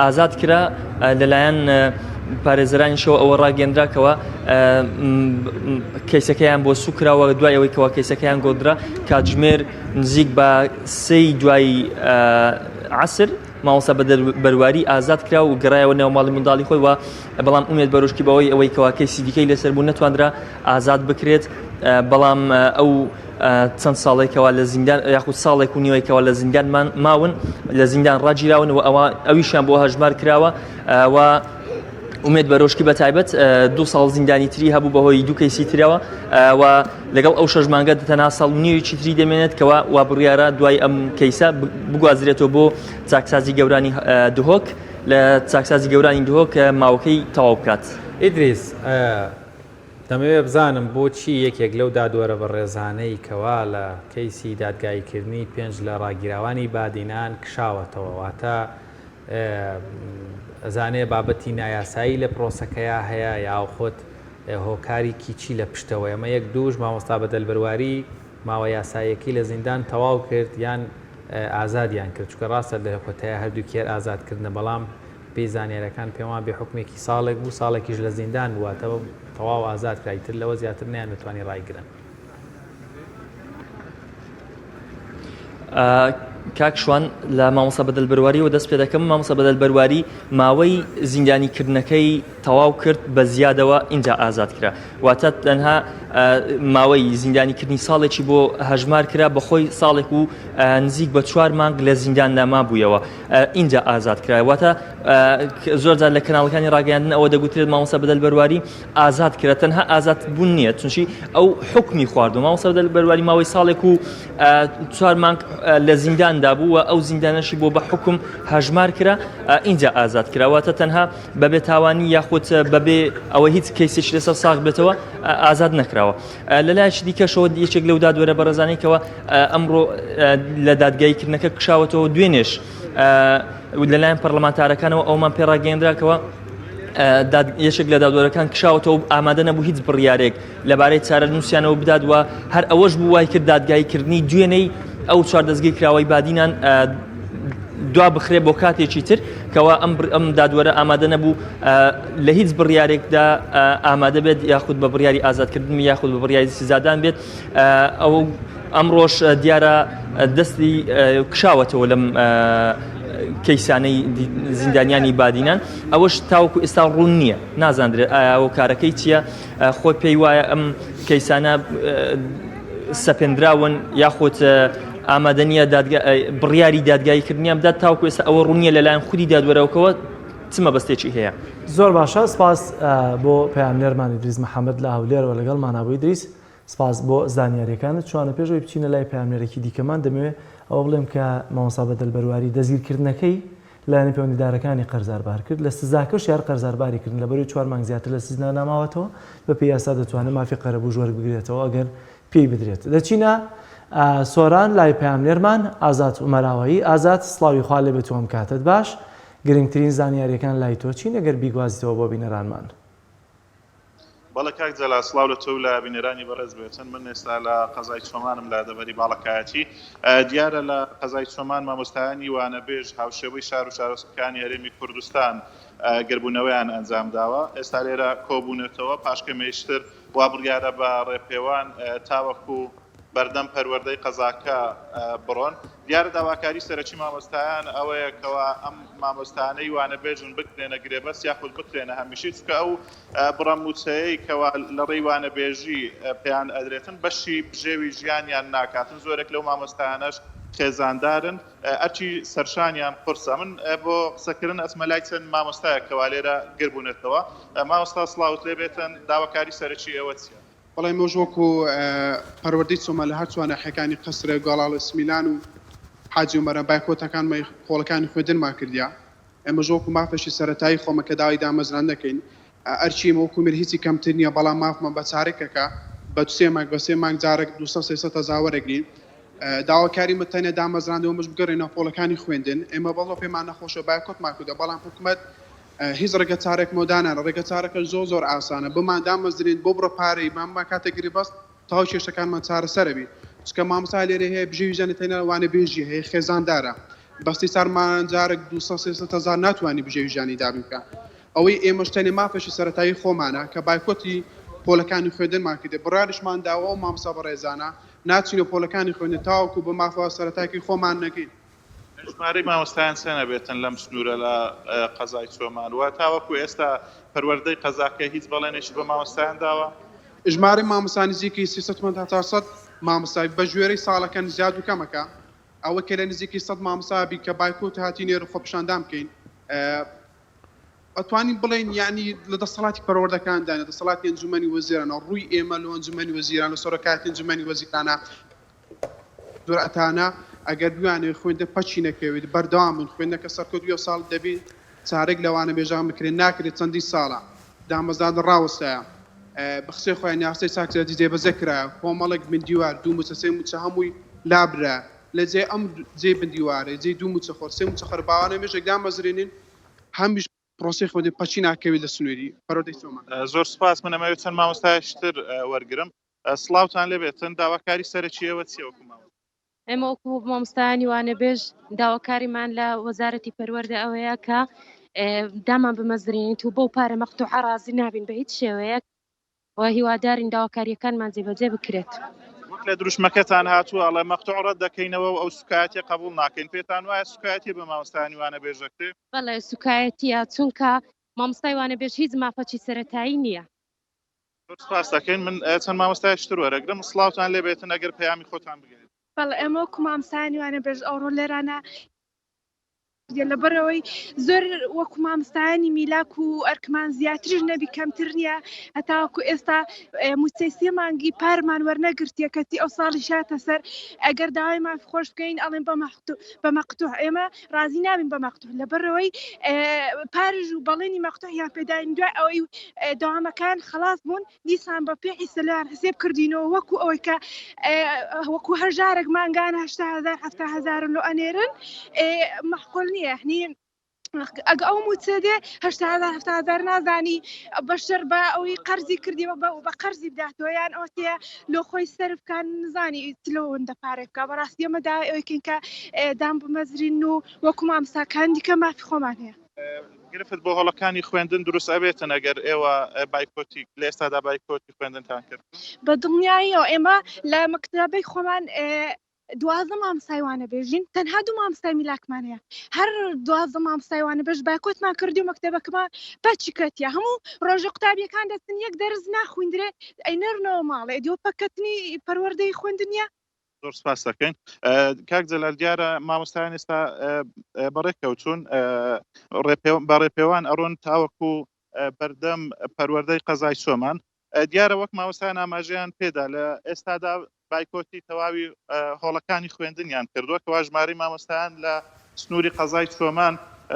ئازاد کرا لەلایەن پارێزەرانیشەوە ئەوە ڕاگەندراکەوە کەیسەکەیان بۆ سوکراوە دوای ئەوەی کەەوە کەیسەکەیان گۆدرا کاتژمێر نزیک بە 3 دوای عسر مامۆستا بەرواری ئازاد کرا و گەڕایەوە نێو ماڵی منداڵی خۆی و بەڵام ئومێد بەڕۆژکی بەوەی ئەوەی کەوا کەیسی دیکەی لەسەر بوو نەتواندرا ئازاد بکرێت بەڵام ئەو چەند ساڵێکەوە لە زیندان یاخود ساڵێک و نیوەیەکەوە لە زیندان ماون لە زیندان ڕاگیراون و ئەویشیان بۆ هەژمار کراوە و ئومێد بەڕۆژکی بە تایبەت 2 ساڵ زیندانی تری هەبوو بەهۆی 2 کەیسی ترەوە و لەگەڵ ئەو 6 مانگە تەنها ساڵ و نیوێکی تری دەمێنێت کەوا وا بڕیارە دوای ئەم کەیسە بگوازرێتەوە بۆ چاکسازی گەورانی دهۆک لە چاکسازی گەورانی دهۆک ماوەکەی تەواو بکات.
ئیدریس دەمەوێت بزانم بۆچی یەکێک لەو دادوەرە بە ڕێزانەی کەوا لە کەیسی دادگاییکردنی 5 لە ڕاگیراوانی بادینان کشاوەتەوە واتە ئەزانێ بابەتی نایاسایی لە پرۆسەکەیە هەیە یاخۆت هۆکارێکی چی لە پشتەوە ئەمە یەک دووش مامۆستا بەدەلبەرواری ماوە یاسایەکی لە زیندان تەواو کرد یان ئازادیان کرد چکە ڕاستە لە کۆتایە هەردووکێر ئازادکردنە بەڵام پێی زانیارەکان پێوان بێ حکمێکی ساڵێک بوو ساڵێکیش لە زیندان بوواتەوە تەواو ئازاد کرایتر لەوە زیاتر نیان بتوانانی ڕایگرن.
کاک شوان لە مامۆستا بەدەلبەرواری و دەست پێ دەکەم مامۆستا بەدەلبەرواری ماوەی زیندانیکردنەکەی تەواو کرد بە زیادەوە اینجا ئازاد کرا واتە تەنها ماوەی زیندانیکردنی ساڵێکی بۆ هەژمار کرا بەخۆی ساڵێک و نزیک بە 4 مانگ لە زینداندا بوویەوە اینجا ئازاد کرا واتە زۆرجار لە کەناڵەکانی ڕاگەیاندن ئەوە دەگوترێت مامۆستا بەدەلبەرواری ئازاد کرا تەنها ئازاد بوون نییە چونشی ئەو حکمی خواردو مامۆستا بەدەلبەرواری ماوەی ساڵێک و 4 مانگ لە زینداندا بوو و ئەو زیندانەشی بۆ بە حکم هەژمار کرا اینجا ئازاد کراواتە تەنها بەبێ تاوانی یاخود بەبێ ئەوە هیچ کەیسێکی لەسەر ساغ بێتەوە ئازاد نەکراوە. لەلایەکی دیکەشەوە یەکێک لەو دادوەرە بەڕێزانەیەکەوە ئەمڕۆ لە دادگاییکردنەکە کشاوەتەوە دوێنێش لەلایەن پەرلەمانتارەکانەوە ئەومان پێڕاگەیەندراکەوە یەکێک لە دادوەرەکان کشاوەتەوە ئامادە نەبوو هیچ بڕیارێک لەبارەی چارە نووسیانەوە بدات وە هەر ئەوەش بوو وای کرد دادگاییکردنی دوێنەی ئەو چواردەستگەی کراوەی بادینان دوا بخرێ بۆ کاتێکی تر کەوا ئەم دادوەرە ئامادە نەبوو لە هیچ بڕیارێکدا ئامادە بێت یاخود بە بڕیاری ئازادکردنی یاخود بە بڕیاری سزادان بێت ئەو ئەمڕۆژ دیارە دەستی کشاوەتەوە لەم کەیسانەی زیندانیانی بادینان ئەوەش تاوەکو ئێستا ڕوون نییە نازانرێت ئەو کارەکەی چییە خۆی پێی وایە ئەم کەیسانە سەپێنراون یاخود ئامادەنیە بڕیاری دادگاییکردنیان بدات تاوەکو ئێستا ئەوە ڕوونیە لەلایەن خودی دادوەرەوەکەوە چمە بەستێکی هەیە.
زۆر باشە سپاس بۆ پەیامنێرمان ئیدریس محەممەد لە هەولێرەوە لەگەڵمان بوو ئیدریس سپاس بۆ زانیاریەکانت چوانە پێشەوەی بچینە لای پەیامنێرێکی دیکەمان دەمەوێت ئەوە بڵێم کە مامۆستا بەدەلبەرواری دەزیرکردنەکەی لایەنی پەیوەندیدارەکانی قەرزاربار کرد لە سزاکەش یار قەرزارباریکردن لەبەرەوەی 4 مانگ زیاتر لە سزا ناماوەتەوە بە پێی یاسا دەتوانێت مافی قەرەبوو ژوەر بگرێتەوە ئەگەر پێی بدرێت. دەچینە سۆران لای پەیامنێرمان ئازاد عومەراوایی ئازاد سڵاوی خوا لێ بێت و ئەم کاتت باش گرنگترین زانیاریەکان لای تۆ چین ئەگەر بیگوازیتەوە بۆ بینەرانمان.
بەڵە کاک جەلا سڵاو لە تۆ لە بینەرانی بەڕێز بێتن من ئێستا لە قەزای چۆمانم لە دەبەری باڵەکایەتی دیارە لە قەزای چۆمان مامۆستایانی وانەبێژ هاوشێوەی شار و شارۆچکەکانی هەرێمی کوردستان گەربوونەوەیان ئەنجام داوە ئێستا لێرە کۆبوونێتەوە پاشکەمێشتر وا بڕیارە بە ڕێپێوان تاوەکو بەردەم پەروەردەی قەزاکە بڕۆن دیارە داواکاری سەرەکی مامۆستایان ئەوەیە کەوا ئەم مامۆستانەی وانەبێژن بکرێنە گرێبەست یاخود بکرێنە هەمیشی چکە ئەو بڕەموچەیەی کەوا لە ڕێی وانەبێژی پێیان ئەدرێتن بەشی بژێوی ژیانیان ناکاتن زۆرێک لەو مامۆستایانەش خێزاندارن ئەرچی سەرشانیان قورسە من بۆ قسەکردن ئەچمە لای چەند مامۆستایە کەوا لێرە گربوونێتەوە مامۆستا سڵاوت لێ بێتن داواکاری سەرەکی ئەوە چیە؟
بەڵێ مۆژوەکو پەروەردەی چۆمە لە هەرچوانە حەکانی قەسرە گۆڵاڵە سمیلان و حاجی عومەرە بایکۆتەکانمە خۆڵەکانی خوێندنمان کردیا ئێمە ژۆکو مافەشی سەرەتایی خۆمەکە داوای دامەزران دەکەین ئەرچی وەکومیر هیچی کەمتر نییە بەڵام مافمە بە چارێکەکە بە 2 مانگ بە 3 مانگ جارێک 200-300 هەزار وەرەگرین داواکاری متەنێ دامەزراندەوە مش بگەڕێنە خۆڵەکانی خوێندن ئێمە بەڵۆ پێمان نەخۆشە بایکۆتمان کردە بەڵام حکومەت هیچ ڕێگە چارێک مۆدانانە ڕێگە چارەکە زۆر ئاسانە بمان دامەزرین بۆ بڕە پارەی مامە کاتێگری بەست تاو کێشەکانمان چارەسەرەبی چکە مامۆستا لێرە هەیە بژێویژانە تەنە وانەبێژی هەیە خێزاندارە بەستی سارمان جارێک 200-300 هەزار ناتوانانی بژێویژانی دابین بکە ئەوەی ئێمەشتێنێ مافەشی سەرەتایی خۆمانە کە بایکۆتی پۆلەکانی خوێندنمان کردێ بڕارشمان داوە و مامۆستا بەڕێزانە ناچینە پۆلەکانی خوێندن تاوەکو بە مافەوە سەرەتایکی خۆمان نەکەین.
ژمارەی مامۆستایان چەنە بێتن لەم سنوورە لە قەزای چۆمان وە تاوەکو ئێستا پەروەردەی قەزاکە هیچ بەڵێنێکی بە مامۆستایان داوە؟
ژمارەی مامۆستا نزیکی 300 مامۆستای بە ژێرەی ساڵەکان زیاد و کەمەکە ئەوە کە لە نزیکی 100 مامۆستابی کە بایکۆت هاتی نێر خۆپشاندان بکەین ئەتوانین بڵێن یعنی لە دەسەڵاتی پەروەردەکاندانە دەسەڵاتی ئەنجومەنی وەزیرانە ڕووی ئێمە لە ئەنجومەنی وەزیران لە سەرۆکاتی ئەنجومەنی وەزیرانە جورئەتانە ئەگەر بیانێ خوێندە پەچی نەکەوێت بەردەوامن خوێندەکە سەرکەوتوی ساڵ دەبێت چارێک لەوانە بێژان بکرێن ناکرێت چەندی ساڵە دامەزان ڕاوەستایە بە قسەی خۆیان یاسەی چاکسەتی جێبەجێکرا کۆمەڵێک بندیوار دوو موچە سێ موچە هەمووی لابرا لە جێ ئەم جێ بندیوارە جێ دوو موچە خۆر سێ موچە خەرباوانە مێژێکدان بەزرێنین هەمیش پرۆسی خوێندن پەچی ناکەوێت لە سنووری پەروەردەی چۆمان.
زۆر سوپاس من ئەمەوێت چەند مامۆستایشتر وەرگرم سڵاوتان لێبێتن داواکاری سەرەکیەوە چیە وەکو مامۆستا؟
ئێمە وەکو مامۆستایانی وانەبێژ داواکاریمان لە وەزارەتی پەروەردە ئەوەیە کە دامان بمەزرێنیت و بەو پارە مەقتوعە ڕازی نابین بە هیچ شێوەیەک و هیوادارین داواکاریەکانمان جێبەجێ بکرێت.
وەک لە دروشمەکەتان هاتووە ئەڵێ مەقتوع ڕەت دەکەینەوە و ئەو سوکایەتی قبول ناکەین پێتان وایە سوکایەتی بە مامۆستایانی وانەبێژەکرێ؟
بەڵێ سوکایەتیە چونکە مامۆستای وانەبێژ هیچ مافەچی سەرەتایی نییە.
زۆر سوپاس دەکەین من چەند مامۆستایشتر وەرەگرم سڵاوتان لێبێتن ئەگەر پەیامی خۆتان بگەین.
بەڵێ ئێمە وەکو مامۆستایانی وانەبێژ ئەوڕۆ لێرانە لەبەرەوەی زۆر وەکو مامۆستایانی میلاک و ئەرکمان زیاتر نەبی کەمتر نییە هەتاوەکو ئێستا موچەی سێ مانگی پارمان وەرنەگرتیە کەتی ئەو ساڵی شاتە سەر ئەگەر داوای مافی خۆش بکەین ئەڵێن بە مەقتوع ئێمە ڕازی نابین بە مەقتوع لەبەرەوەی پارژ و بەڵێنی مەقتوعیان پێداین دوای ئەوەی دەوامەکان خلاص بوون دیسان بە پێی سەلار حسێب کردینەوە وەکو ئەوەی کە وەکو هەژارێک مانگان 8,000 لۆ ئەنێرن مەحقول نییە هەنی ئەگە ئەو موچە دێ 8,000 نازانی بەشەر بە ئەوەی قەرزی کردی بە قەرزی بداتەوە یان ئەوەیە لۆ خۆی سەرفکان نزانی تلەوەندە پارێک بکە بەڕاستی ئەمە داوای ئەوەیکەین کە دام بمەزرین و وەکو مامۆستاکان دیکە مافی خۆمان هەیە.
گرفت بۆ هەوڵەکانی خوێندن دروست ئەبێتن ئەگەر ئێوە بایکۆتی لە ئێستادا بایکۆتی خوێندنتان کرد؟
بە دڵنیاییەوە ئێمە لە مەکتەبەی خۆمان 12 مامۆستای وانەبێژین تەنها 2 مامۆستای میلاکمان هەیە هەر 12 مامۆستای وانەبێژ بایکۆتمان کردی و مەکتەبەکەمان بەچی کەتیە هەموو ڕۆژە قوتابیەکان دەچن یەک دەرز ناخوێندرێ ئەینەرنەوە ماڵێ دیۆ پەکەتنی پەروەردەی خوێندنیە.
زۆر سپاس دەکەین کاک جەلال دیارە مامۆستایان ئێستا بەڕێکەوتون بە ڕێپێوان ئەڕۆن تاوەکو بەردەم پەروەردەی قەزای چۆمان دیارە وەک مامۆستایان ئاماژەیان پێدا لە ئێستادا بایکۆتی تەواوی هۆڵەکانی خوێندنیان کردووە کەوا ژمارەی مامۆستایان لە سنووری قەزای چۆمان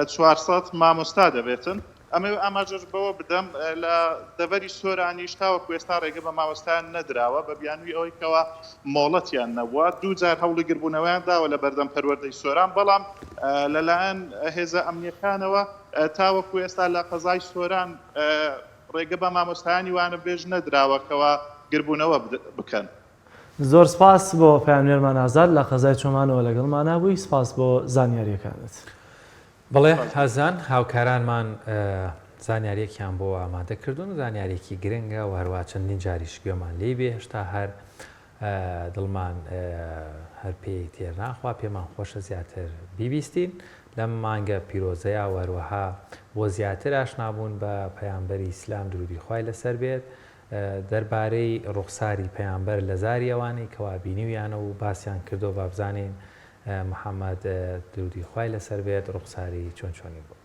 400 مامۆستا دەبێتن ئەمە ئاماژەش بەوە بدەم لە دەڤەری سۆرانیش تاوەکو ئێستا ڕێگە بە مامۆستایان نەدراوە بە بیانووی ئەوەی کەوا مۆڵەتیان نەبووە 2 جار هەوڵی گربوونەوەیان داوە لە بەردەم پەروەردەی سۆران بەڵام لەلایەن هێزە ئەمنیەکانەوە تاوەکو ئێستا لە قەزای سۆران ڕێگە بە مامۆستایانی وانەبێژ نەدراوەکەوە گربوونەوە بکەن.
زۆر سپاس بۆ پەیامێرمان ئازاد لە قەزای چۆمانەوە لەگەڵمان بووی سپاس بۆ زانیاریەکانت.
بڵێ هەزان هاوکارانمان زانیاریەکیان بۆ ئامادە کردوون و زانیارێکی گرنگە و هەروە چەندین جاریش گوێمان لێ بێ هێشتا هەر دڵمان هەر پێی تێر ناخوا پێمان خۆشە زیاتر بیبیستین لەم مانگە پیرۆزەیە و هەروەها بۆ زیاتر ئاشنابوون بە پەیامبەری ئیسلام درودی خوای لەسەر بێت دەربارەی ڕوخساری پەیامبەر لە زاری ئەوانەی کەوا بینیویانە و باسییان کردو با بزانین محەممەد درودی خوای لەسەر بێت ڕوخساری چۆن چۆنی بوو.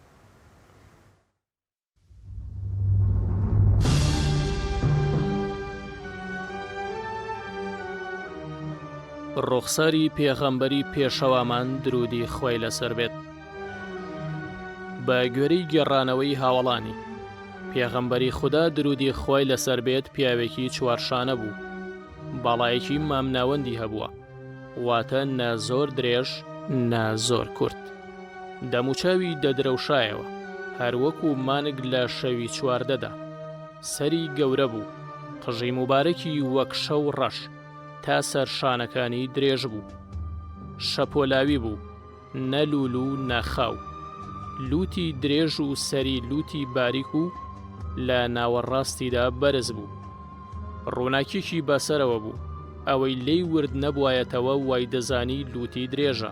ڕوخساری پێغەمبەری پێشەوامان درودی خوای لەسەر بێت بە گوێرەی گێڕانەوەی هاوڵانی پێغەمبەری خوددا درودی خوای لەسەر بێت پیاوێکی چوارشانە بوو باڵایەکی مامناوەندی هەبووە واتە نە زۆر درێژ نە زۆر کورت دەموچاوی دەدرەوشایەوە هەروەکو مانگ لە شەوی چواردەدا سەری گەورە بوو قژی مبارەکی وەک شەو ڕەش تا سەر شانەکانی درێژ بوو شەپۆلاوی بوو نەلول و نەخاو لوتی درێژ و سەری لوتی باریک و لە ناوەڕاستیدا بەرز بوو. ڕووناکیشی بەسەرەوە بوو، ئەوەی لێی ورد نەبوایەتەوە وای دەزانی لوتی درێژە.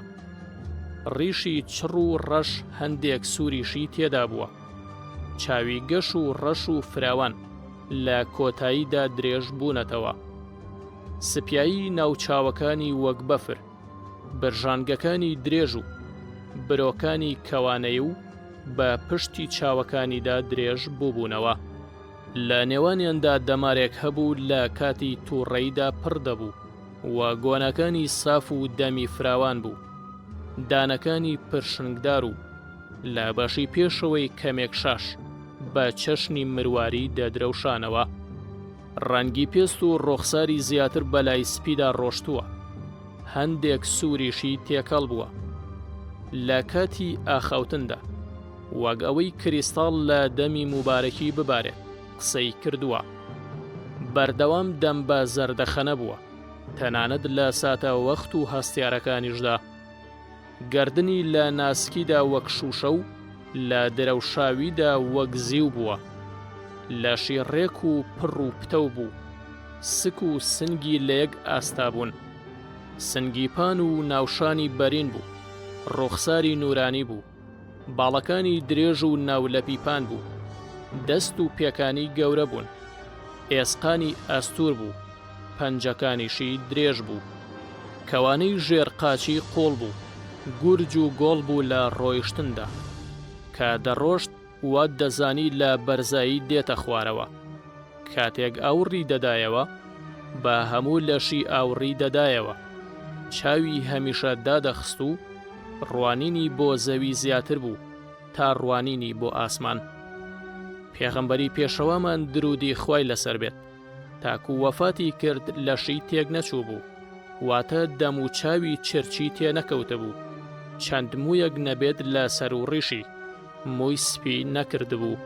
ڕیشی چڕ و ڕەش هەندێک سووریشی تێدا بووە. چاوی گەش و ڕەش و فراوان لە کۆتاییدا درێژ بوونەتەوە. سپیایی ناوچاوەکانی وەک بەفر، برژانگەکانی درێژ و برۆکانی کەوانەی و بە پشتی چاوەکانیدا درێژ بووبوونەوە. لە نێوانیاندا دەمارێک هەبوو لە کاتی تووڕەیدا پڕ دەبوو و گۆنەکانی ساف و دەمی فراوان بوو. دانەکانی پرشنگدار و لە بەشی پێشەوەی کەمێک شاش بە چەشنی مرواری دەدرەوشانەوە. ڕەنگی پێست و ڕۆخساری زیاتر بەلای سپیدا ڕۆشتووە. هەندێک سووریشی تێکەڵ بووە. لە کاتی ئاخەوتندا وەک ئەوەی کریستاڵ لە دەمی موبارەکی ببارێت قسەی کردووە. بەردەوام دەم بە زەردەخەنە بووە، تەنانەت لە ساتە وەخت و هەستیارەکانیشدا. گردنی لە ناسکیدا وەک شوشە و لە درەوشاویدا وەک زیو بووە. لەشی ڕێک و پڕ و پتە بوو. سک و سنگی لە یەک ئاستا بوون. سنگی پان و ناوشانی بەرین بوو. ڕوخساری نورانی بوو. باڵەکانی درێژ و ناولەپیپان بوو. دەست و پێکانی گەورە بوون. ئێسقانی ئەستور بوو. پەنجەکانیشی درێژ بوو. کەوانەی ژێرقاچی قۆڵ بوو. گورج و گۆڵ بوو لە ڕۆیشتندا. کە دەڕۆشت وا دەزانی لە بەرزایی دێتە خوارەوە. کاتێک ئاوڕی دەدایەوە بە هەموو لەشی ئاوڕی دەدایەوە. چاوی هەمیشە دادەخست و ڕوانینی بۆ زەوی زیاتر بوو تا ڕوانینی بۆ ئاسمان. پێغەمبەری پێشەوامان درودی خوای لەسەر بێت تاکو وەفاتی کرد لەشی تێک نەچوو بوو، واتە دەم و چاوی چرچی تێ نەکەوتە بوو. چەند مویەک نەبێت لە سەر و ڕیشی موی سپی نەکردبوو.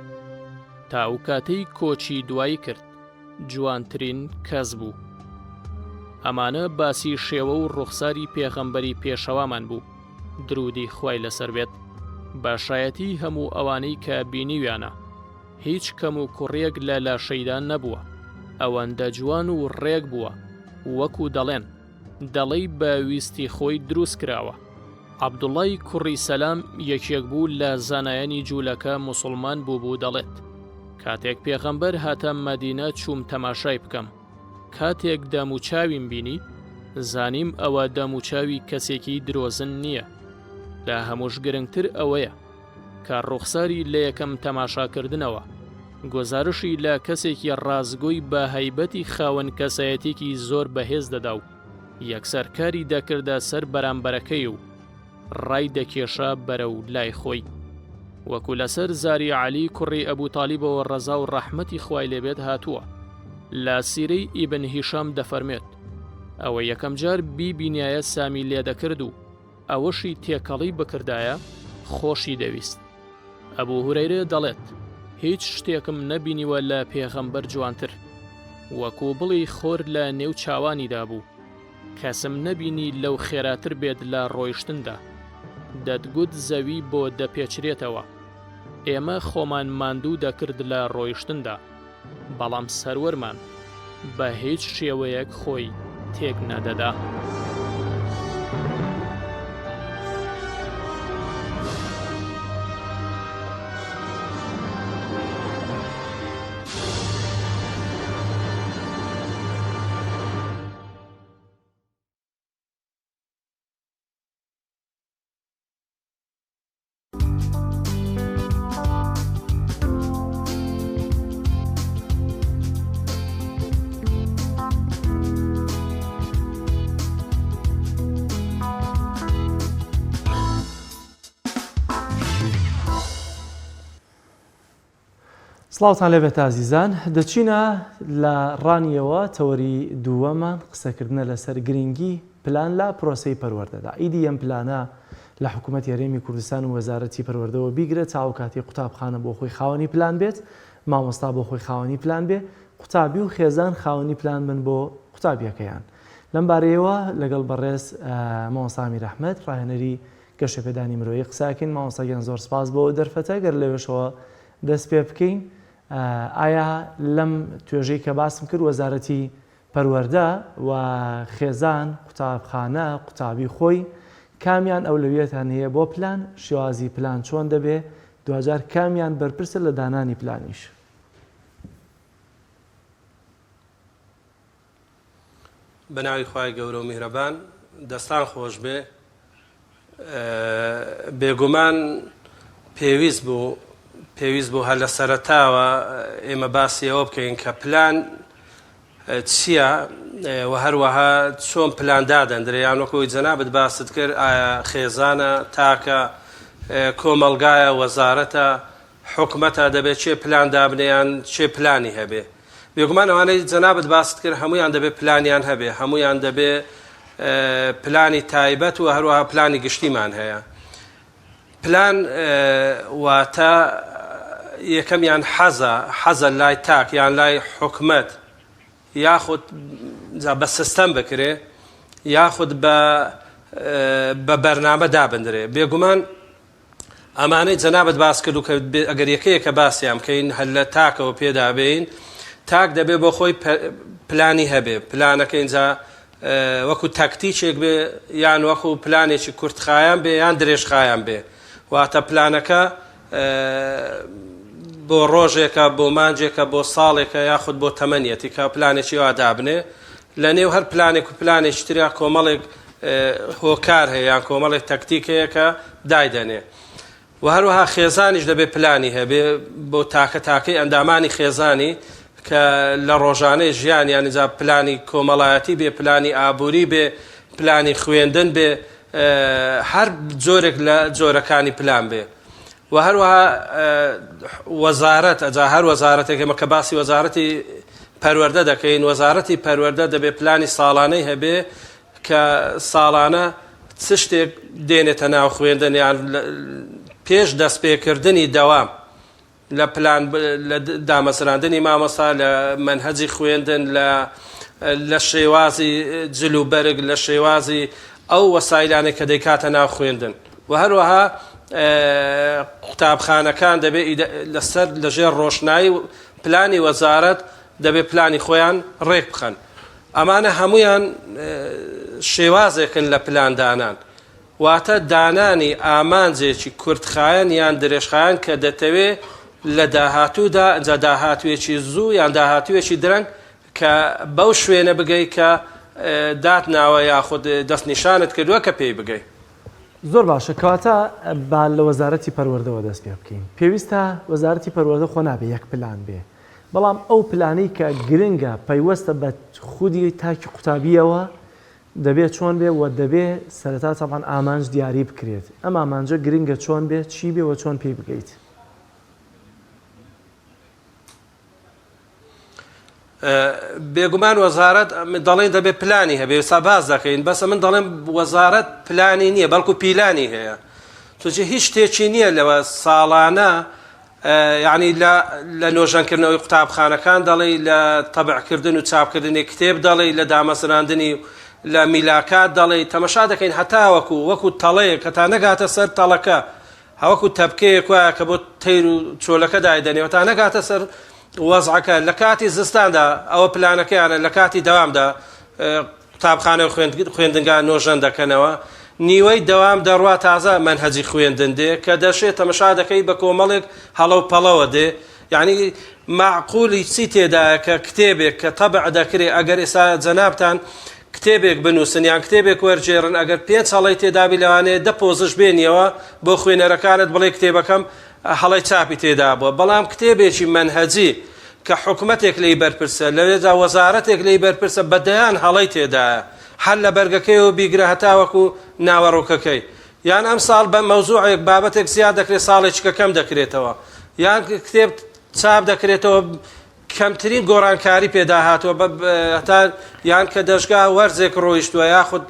تا ئەو کاتەی کۆچی دوایی کرد جوانترین کەس بوو. ئەمانە باسی شێوە و ڕوخساری پێغەمبەری پێشەوامان بوو، درودی خوای لەسەر بێت. باشایەتی هەموو ئەوانەی کە بینیویانە هیچ کەم و کوڕێک لە لاشەیدان نەبووە. ئەوەندە جوان و ڕێک بووە وەکو دەڵێن دەڵێی بە ویستی خۆی دروست کراوە. عەبدوڵای کوڕی سەلام یەکێک بوو لە زانایانی جوولەکە موسڵمان بوو دەڵێت کاتێک پێغەمبەر هاتە مەدینە چووم تەماشای بکەم. کاتێک دەموچاویم بینی زانیم ئەوە دەموچاوی کەسێکی درۆزن نییە. لە هەمووش گرنگتر ئەوەیە کە ڕوخساری لە یەکەم تەماشاکردنەوە گۆزارشی لە کەسێکی ڕازگۆی بە هەیبەتی خاوەن کەسایەتێکی زۆر بەهێز دەدا و یەکسەر کاری دەکردە سەر بەرامبەرەکەی و ڕای دەکێشە بەرەو لای خۆی. وەکو لەسەر زاری عەلی کوڕی ئەبوو تالیبەوە ڕەزا و ڕەحمەتی خوای لێبێت هاتووە. لە سیرەی ئیبن هیشام دەفەرمێت ئەوە یەکەم جار بیبینایە سامی لێ دەکرد و ئەوەشی تێکەڵی بکردایە خۆشی دەویست. ئەبوو هورەیرە دەڵێت هیچ شتێکم نەبینیوە لە پێغەمبەر جوانتر، وەکو بڵی خۆر لە نێو چاوانیدا بوو. کەسم نەبینی لەو خێراتر بێت لە ڕۆیشتندا. دەتگوت زەوی بۆ دەپێچرێتەوە. ئێمە خۆمان ماندوو دەکرد لە ڕۆیشتندا، بەڵام سەروەرمان بە هیچ شێوەیەک خۆی تێک نەدەدا.
سڵاوتان لێبێت ئازیزان، دەچینە لە ڕانیەوە تەوەری دووەمان قسەکردنە لەسەر گرنگی پلان لە پرۆسەی پەروەردەدا. ئیدی ئەم پلانە لە حکوومەت یاریێمی کوردستان و وەزارەتی پەروەردەوە بیگرێت تا ئەو کاتی قوتابخانە بۆ خۆی خاوەنی پلان بێت، مامۆستا بۆ خۆی خاوەنی پلان بێ، قوتابی و خێزان خاوەنی پلان بن بۆ قوتابیەکەیان. لەم بارەیەوە لەگەڵ بەڕێز مامۆستا ئامیر ئەحمەد ڕاهێنەری گەشە پێدانی مرۆیی قساکەین. مامۆستاگیان زۆر سپاس بۆ دەرفەتە گەر لەوێشەوە دەست پێ بکەین. ئایا لەم توێژەی کە باسم کرد وەزارەتی پەروەردە و خێزان قوتابخانە قوتابی خۆی کامیان ئەولەویەتان هەیە بۆ پلان، شێوازی پلان چۆن دەبێ، دوجار کامیان بەرپرسە لە دانانی پلانیش؟
بەناوی خوای گەورە و میهرەبان، دەستان خۆش بێ. بێگومان پێویست بوو هەر لە سەرەتاوە ئێمە باسی ئەوە بکەین کە پلان چییە و هەروەها چۆن پلان دادەندرێ، یان وەکوی جەنابەت باست کرد ئایا خێزانە تاکە کۆمەلگایە وەزارەتە حکومەتە دەبێت چێ پلان دابنیان چێ پلانی هەبێ. بێگومان ئەوانەی جەنابەت باست کرد هەمویان دەبێت پلانیان هەبێ، هەمویان دەبێت پلانی تایبەت و هەروەها پلانی گشتیمان هەیە. پلان واتە یەکەمیان حەزە لای تاک یان لای حکومەت یاخود بە سیستەم بکرێ یاخود بە بەرنامە دابندرێ. بێگومان ئەمانەی جەنابەت باس کرد و کە ئەگەر یەکەیەکە باسییان بکەین هەر لە تاکەوە پێدابین، تاک دەبێت بۆ خۆی پلانی هەبێ. پلانەکە اینجا وەکو تاکتیکێک بێ یان وەکو پلانێکی کورتخایان بێ یان درێژخایان بێ. واتە پلانەکە بۆ ڕۆژێکە بۆ مانجێکە بۆ ساڵێکە یاخود بۆ تەمەنیەتی کە پلانێکی وا دابنێ. لە نێو هەر پلانێک و پلانێکی تریا کۆمەڵێک هۆکار هەیە یان کۆمەڵێک تەکتیک هەیە کە دایدەنێ. و هەروەها خێزانیش دەبێت پلانی هەبێ بۆ تاکەی ئەندامانی خێزانی کە لە ڕۆژانەی ژیان یانیجا پلانی کۆمەڵایەتی بێ، پلانی ئابووری بێ، پلانی خوێندن بێ، هەر جۆرێک لە جۆرەکانی پلان بێ. و هەروەها وەزارەت ئەجا هەر وەزارەتێکمە کە باسی وەزارەتی پەروەردە دەکەین، وەزارەتی پەروەردە دەبێت پلانی ساڵانەی هەبێ کە ساڵانە چ شتێک دێنێتە ناو خوێندن یان پێش دەستپێکردنی دەوام لە پلان لە دامەزراندنی مامۆستا لە منهەجی خوێندن لە شێوازی جلوبەرگ لە شێوازی ئەو وەسایلانێک کە دەیکاتە ناو خوێندن. و هەروەها قوتابخانەکان دەبێت لەسەر لەژێر ڕۆشنایی پلانی وەزارەت دەبێت پلانی خۆیان ڕێک بخەن. ئەمانە هەمویان شێوازێکن لە پلاندانان، واتە دانانی ئامانجێکی کورتخایەن یان درێژخایەن کە دەتەوێت لە داهاتوودا ئەجا داهاتوێکی زوو یان داهاتوێکی درەنگ کە بەو شوێنە بگەی کە داتناوە یاخود دەستنیشانت کردووە کە پێی بگەی.
زۆر باشە، کەواتە با لە وەزارەتی پەروەردەوە دەست پێ بکەین. پێویستە وەزارەتی پەروەردە خۆ نابێ یەک پلان بێ، بەڵام ئەو پلانەی کە گرنگە پەیوەستە بە خودی تاکی قوتابیەوە دەبێت چۆن بێ و دەبێت سەرەتا تەمان ئامانج دیاری بکرێت. ئەم ئامانجە گرنگە چۆن بێت، چی بێ و چۆن پێی بگەیت.
بێگومان وەزارەت دەڵێن دەبێت پلانی هەبێ، ئێستا باز دەکەین، بەسە من دەڵێم وەزارەت پلانی نییە بەڵکو پیلانی هەیە. توجی هیچ شتێکی نییە لەوە ساڵانە یعنی لە نۆژەنکردنەوەی قوتابخانەکان دەڵێ، لە تەبعکردن و چاپکردنی کتێب دەڵێ، لە دامەزراندنی لە میلاکات دەڵێ. تەمەشا دەکەین هەتا وەکو تەڵەیە کە تا نەگاتە سەر تەڵەکە، هەوەکو تەبکەیەک وایە کە بۆ تەیر و چۆلەکە دایدەنێەوە تا نەگاتە سەر وەزعەکە. لە کاتی زستاندا ئەوە پلانەکەیانە، لە کاتی دەوامدا قوتابخانە خوێندنگان نۆژەن دەکەنەوە، نیوەی دەوام دەڕوا تازە منهەجی خوێندن دێ کە دەشێت تەمەشا دەکەی بە کۆمەڵێک هەڵە و پەڵەوە دێ. یعنی معقولی چی تێدایە کە کتێبێک کە تەبع دەکرێ ئەگەر ئێستا جەنابتان کتێبێک بنووسن یان کتێبێک وەرجێڕن، ئەگەر 5 هەڵەی تێدابی لەوانەیە 10 پۆزش بێنیەوە بۆ خوێنەرەکانت بڵێ کتێبەکەم هەڵی چاپی تێدا بووە. بەڵام کتێبێکی منهەجی کە حکومەتێک لی بەرپرسە لەوێدا وەزارەتێک لی بەرپرسە بەدەیان هەڵی تێدایە، هەر لە بەرگەکەیەوە بیگرە هەتاوەکو ناوەڕۆکەکەی، یان ئەم ساڵ بە مەوزوعێک بابەتێک زیاد دەکرێت ساڵێکی کەم دەکرێتەوە، یان کتێب چاپ دەکرێتەوە کەمترین گۆڕانکاری پێدا هاتووە هەتا یان کە دەشگا وەرزێک ڕۆیشتووە یاخود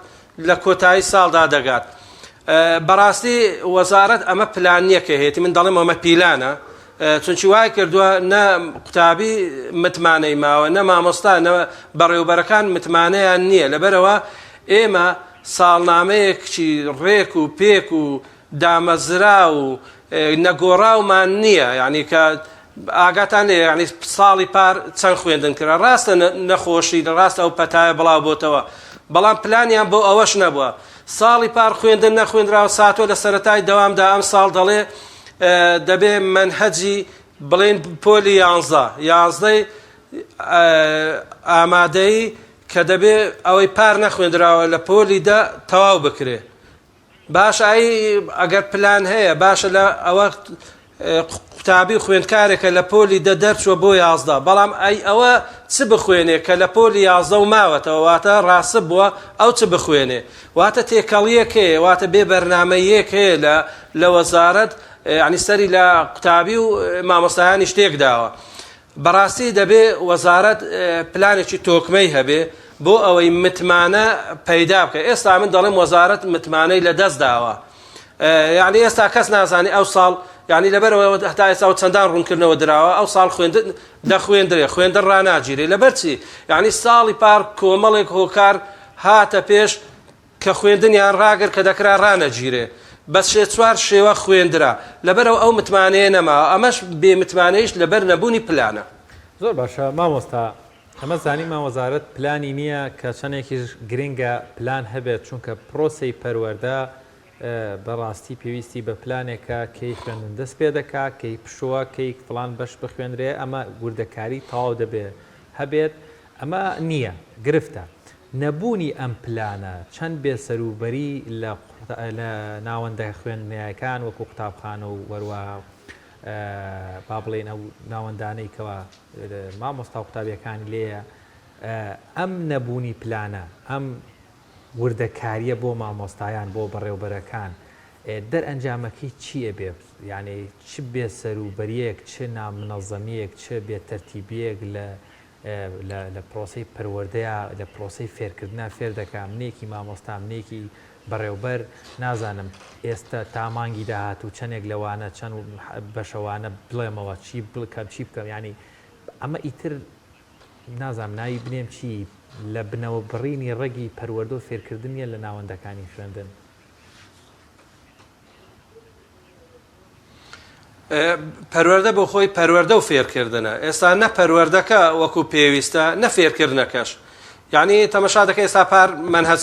لە کۆتایی ساڵدا دەگات. بەڕاستی وەزارەت ئەمە پلان نییە کە هێتی، من دەڵێم ئەمە پیلانە، چونکی وای کردووە نە قوتابی متمانەی ماوە، نە مامۆستا، نە بەڕێوبەرەکان متمانەیان نییە. لەبەرەوە ئێمە ساڵنامەیەکی ڕێک و پێک و دامەزرا و نەگۆڕاومان نییە یعنی کە ئاگاتان لێ ینی ساڵی پار چەند خوێندن کرا ڕاستە نەخۆشی ڕاستە ئەو پەتایە بڵاو بۆتەوە بەڵام پلانیان بۆ ئەوەش نەبووە ساڵی پار خوێندن نەخوێنراوە ساتۆ لە سەرەتای دەوامدا ئەم ساڵ دەڵێ دەبێ منهەجی بڵێن پۆلی 11 ئامادەی کە دەبێ ئەوەی پار نەخوێنراوە لە پۆلی تەواو بکرێ باش ئەگەر پلان هەیە باشە لە ئەوە قوتابی خوێندکارێکە لە پۆلی دەرچووە بۆ 11 بەڵام ئەوە چ بخوێنێ کە لە پۆلی 11 و ماوەتەوە واتە ڕاستە بووە ئەو چ بخوێنێ واتە تێکەڵیەک هەیە واتە بێ بەرنامەیەک هەیە لە وەزارەت ینی سەری لە قوتابی و مامۆستایانی شتێک داوە بەڕاستی دەبێ وەزارەت پلانێکی تۆکمەی هەبێ بۆ ئەوەی متمانە پەیدا بکە ئێستا من دەڵێم وەزارەت متمانەی لە دەست داوە یعنی ئێستا کەس نازانی ئەو ساڵ یعنی لەبەرەوە هەتا ئێستا و چەندان ڕوونکردنەوە دراوە ئەو ساڵ دەخوێندرێ خوێندن ڕناگیرێ لەبەر چی یعنی ساڵی پار کۆمەڵێک هۆکار هاتە پێش کە خوێندنیان ڕاگر کە دەکرا ڕنەگیرێ بەس چوار شێوە خوێندرا لەبەرەوە ئەو متمانەیە نەماوە ئەمەش بێ متمانەیش لەبەر نەبوونی پلانە
زۆر باشە مامۆستا ئەمە زانیمان وەزارەت پلانی نییە کە چەندێکیش گرنگە پلان هەبێت چونکە پرۆسی پەروەردە بەڕاستی پێویستی بە پلانێکە کەی خوێندن دەست پێ دەکا کەی پشووە کەی فڵان بەش بخوێنرێ ئەمە گوردەکاری تەواو دەبێ هەبێت ئەمە نییە گرفتە نەبوونی ئەم پلانە چەند بێسەروبەری لە ناوەندە خوێندنیەکان وەکو قوتابخانە و وەروە با بڵێن ئەو ناوەندانەی کەەوە مامۆستا قوتابیەکانی لێیە ئەم نەبوونی پلانە ئەم وردەکاریە بۆ مامۆستایان بۆ بەڕێوبەرەکان دەرئەنجامەکەی چییە بێ یعنی چ بێ سەروبەریەک چ نامنەظەمیەک چ بێ تەرتیبیەک لە پرۆسی پەروەردەیە لە پرۆسی فێرکردنا فێر دەکا منێکی مامۆستا منێکی بەڕێوبەر نازانم ئێستا تامانگی داهات و چەندێک لەوانە چەند بەشەوانە بڵێمەوە چی بکەم چی بکەم ینی ئەمە ئیتر نازانم ناوی بنێم چی لە بنەوە بڕینی ڕێگی پەروەردە و فێرکردنیە لە ناوەندەکانی خوێندن
پەروەردە بۆ خۆی پەروەردە و فێرکردنە ئێستا نە پەروەردەکە وەکو پێویستە نە فێرکردنەکەش یعنی تەمەشا دەکە ئێستا پار منهەج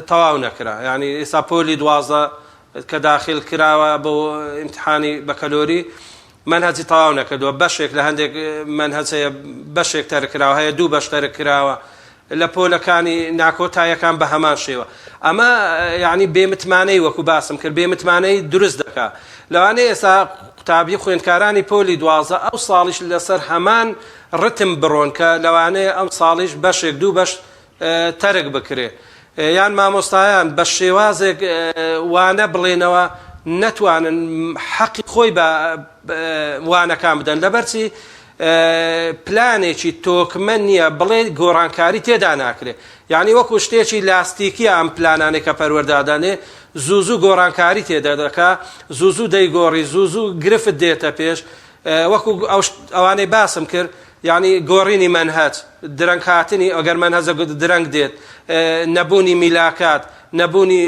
تەواو نەکرا یعنی ئێستا پۆلی 12 کە داخل کراوە بۆ ئیمتحانی بەکەلۆری منهەجی تەواو نەکردووە بەشێک لە هەندێک منهەجەیە بەشێک تەرکراوە هەیە دوو بەش تەرکراوە لە پۆلەکانی ناکۆتاییەکان بە هەمان شێوە ئەمە یعنی بێمتمانەی وەکو باسم کرد بێمتمانەی دروست دەکات لەوانەیە ئێستا قوتابی خوێندکارانی پۆلی 12 ئەو ساڵیش لەسەر هەمان ڕتم بڕۆن کە لەوانەیە ئەم ساڵیش بەشێک دوو بەش تەرک بکرێ یان مامۆستایان بە شێوازێک وانە بڵێنەوە نەتوانن حەقی خۆی بە وانەکان بدەن لەبەرچی پلانێکی تۆکمە نییە بڵێ گۆڕانکاری تێدا ناکرێ یعنی وەکو شتێکی لاستیکی ئەم پلانانێک کە پەروەردادانێ زوو گۆڕانکاری تێدا دەکا زوو دەیگۆڕی زوو گرفت دێتە پێش وەکو ئەوانەی باسم کرد یعنی گۆڕینی منهەج درەنگ هاتنی ئەگەر منهەجە درەنگ دێت نەبوونی میلاکات نەبوونی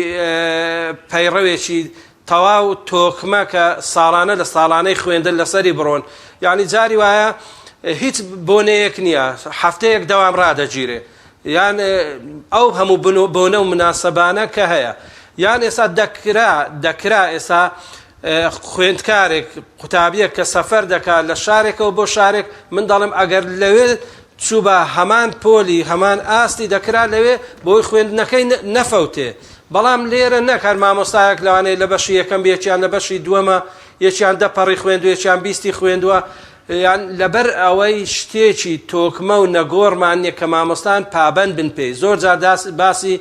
پەیڕەوێکی تەواو تۆکمە کە ساڵانە لە ساڵانەی خوێندن لەسەری بڕۆن یعنی جاری وایە هیچ بۆنەیەک نییە هەفتەیەک دەوام ڕادەگیرێ یان ئەو هەموو بۆنە و مناسەبانە کە هەیە یان ئێستا دەکرا ئێستا خوێندکارێک قوتابیەک کە سەفەر دەکات لە شارێکەوە بۆ شارێک من دەڵێم ئەگەر لەوێ چوو بە هەمان پۆلی هەمان ئاستی دەکرا لەوێ بۆی خوێندنەکەی نەفەوتێ بەڵام لێرە نەکار مامۆستایەک لەوانەیە لە بەشی یەکەم یەکیان لە بەشی دووەمە یەکیان دەپەڕی خوێندووە یەکیان بیستی خوێندووە یان لەبەر ئەوەی شتێکی تۆکمە و نەگۆڕمان نیە کە مامۆستان پابەند بن پێی زۆر جار باسی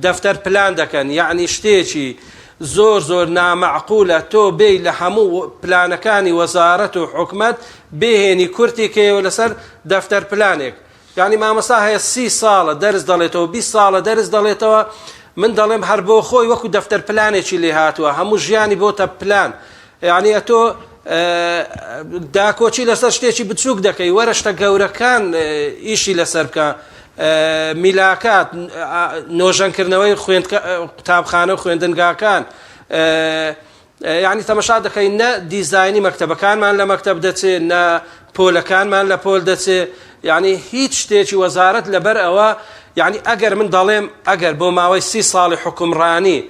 دەفتەر پلان دەکەن یعنی شتێکی زۆر نامەعقولە تۆ بێی لە هەموو پلانەکانی وەزارەت و حکومەت بێهێنی کورتێکەوە لەسەر دەفتەر پلانێک یعنی مامۆستا هەیە 30 ساڵە دەرس دەڵێتەوە 20 ساڵە دەرس دەڵێتەوە من دەڵێم هەر بۆ خۆی وەکو دەفتەر پلانێکی لێ هاتووە هەموو ژیانی بۆتە پلان یعنی ئەتۆ داکۆچی لەسەر شتێکی بچووک دەکەی وەرە شتە گەورەکان ئیشی لەسەر بکە میلاکات نۆژەنکردنەوەی قوتابخانە و خوێندنگاکان یعنی تەمەشا دەکەین نە دیزایانی مەکتەبەکانمان لە مەکتەب دەچێت نە پۆلەکانمان لە پۆل دەچێت یعنی هیچ شتێکی وەزارەت لەبەر ئەوە یعنی ئەگەر من دەڵێم ئەگەر بۆ ماوەی 30 ساڵی حکومڕانی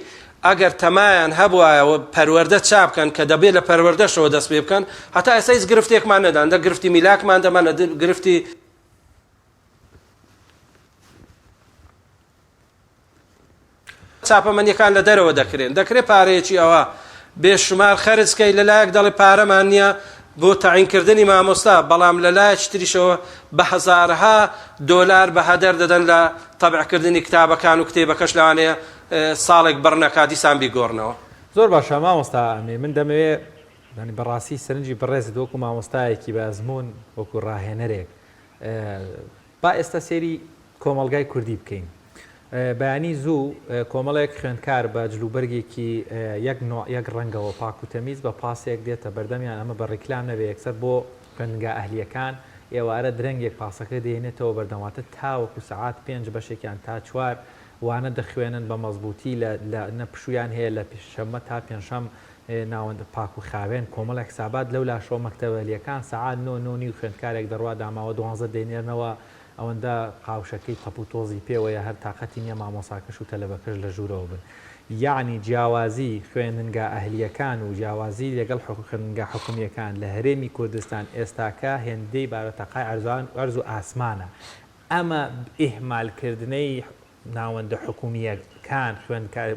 ئەگەر تەمایان هەبوایەوە پەروەردە چاپکەن کە دەبێت لە پەروەردەشەوە دەست پێ بکەن هەتا ئێستا هیچ گرفتێکمان نەدان دە گرفتی میلاکمان دەمانە گرفتی چاپەمەنیەکان لە دەرەوە دەکرێت پارەیەکی ئەوە بێشمار خەرجکەی لەلایەک دەڵێ پارەمان نییە بۆ تەعینکردنی مامۆستا بەڵام لەلایەک تریشەوە بە هەزارها دۆلار بە هەدەر دەدەن لە تەبعکردنی کتابەکان و کتێبەکەش لەوانەیە ساڵێک بڕنەکات دیسان بیگۆڕنەوە.
زۆر باشە مامۆستا ئەمێ من دەمەوێت بەڕاستی سەرنجی بەڕێزت وەکو مامۆستایەکی بە ئەزمون وەکو ڕاهێنەرێک با ئێستا سێری کۆمەڵگای کوردی بکەین. بەیانی زوو کۆمەڵێک خوێندکار بە جلوبەرگێکی یەک ڕەنگەوە پاک و تەمیز بە پاسێک دێتە بەردەمیان ئەمە بە ڕیکلام نەبێ یەکسەر بۆ خوێندنگا ئەهلیەکان ئێوارە درەنگێک پاسەکە دێنێتەوە بەردەواتە تاوەکو سەعات 5 بەشێکیان تا 4 وانە دەخوێنن بە مەزبوطی لە نەپشویان هەیە لە پێشەممە تا پێنجشەم ناوەندە پاک و خاوێن کۆمەڵێک سابات لەو لاشۆ مەکتەبەلیەکان سەعات 9 و خوێندکارێک دەڕوا داماوە 12 دێنێرنەوە ئەوەندە قاوشەکەی تەپ و تۆزی پێوەیە هەر تااقەتی نییە مامۆساکەش و تەلەبەکەش لە ژوورەوە بن یعنی جیاوازی خوێندنگا ئەهلیەکان و جیاوازی لەگەڵ خوێندنگا حکومیەکان لە هەرێمی کوردستان ئێستاکە هێندەی بارەتەقای ئەرز و ئاسمانە ئەمە ئیهمالکردنەی ناوەندە حکومیەکان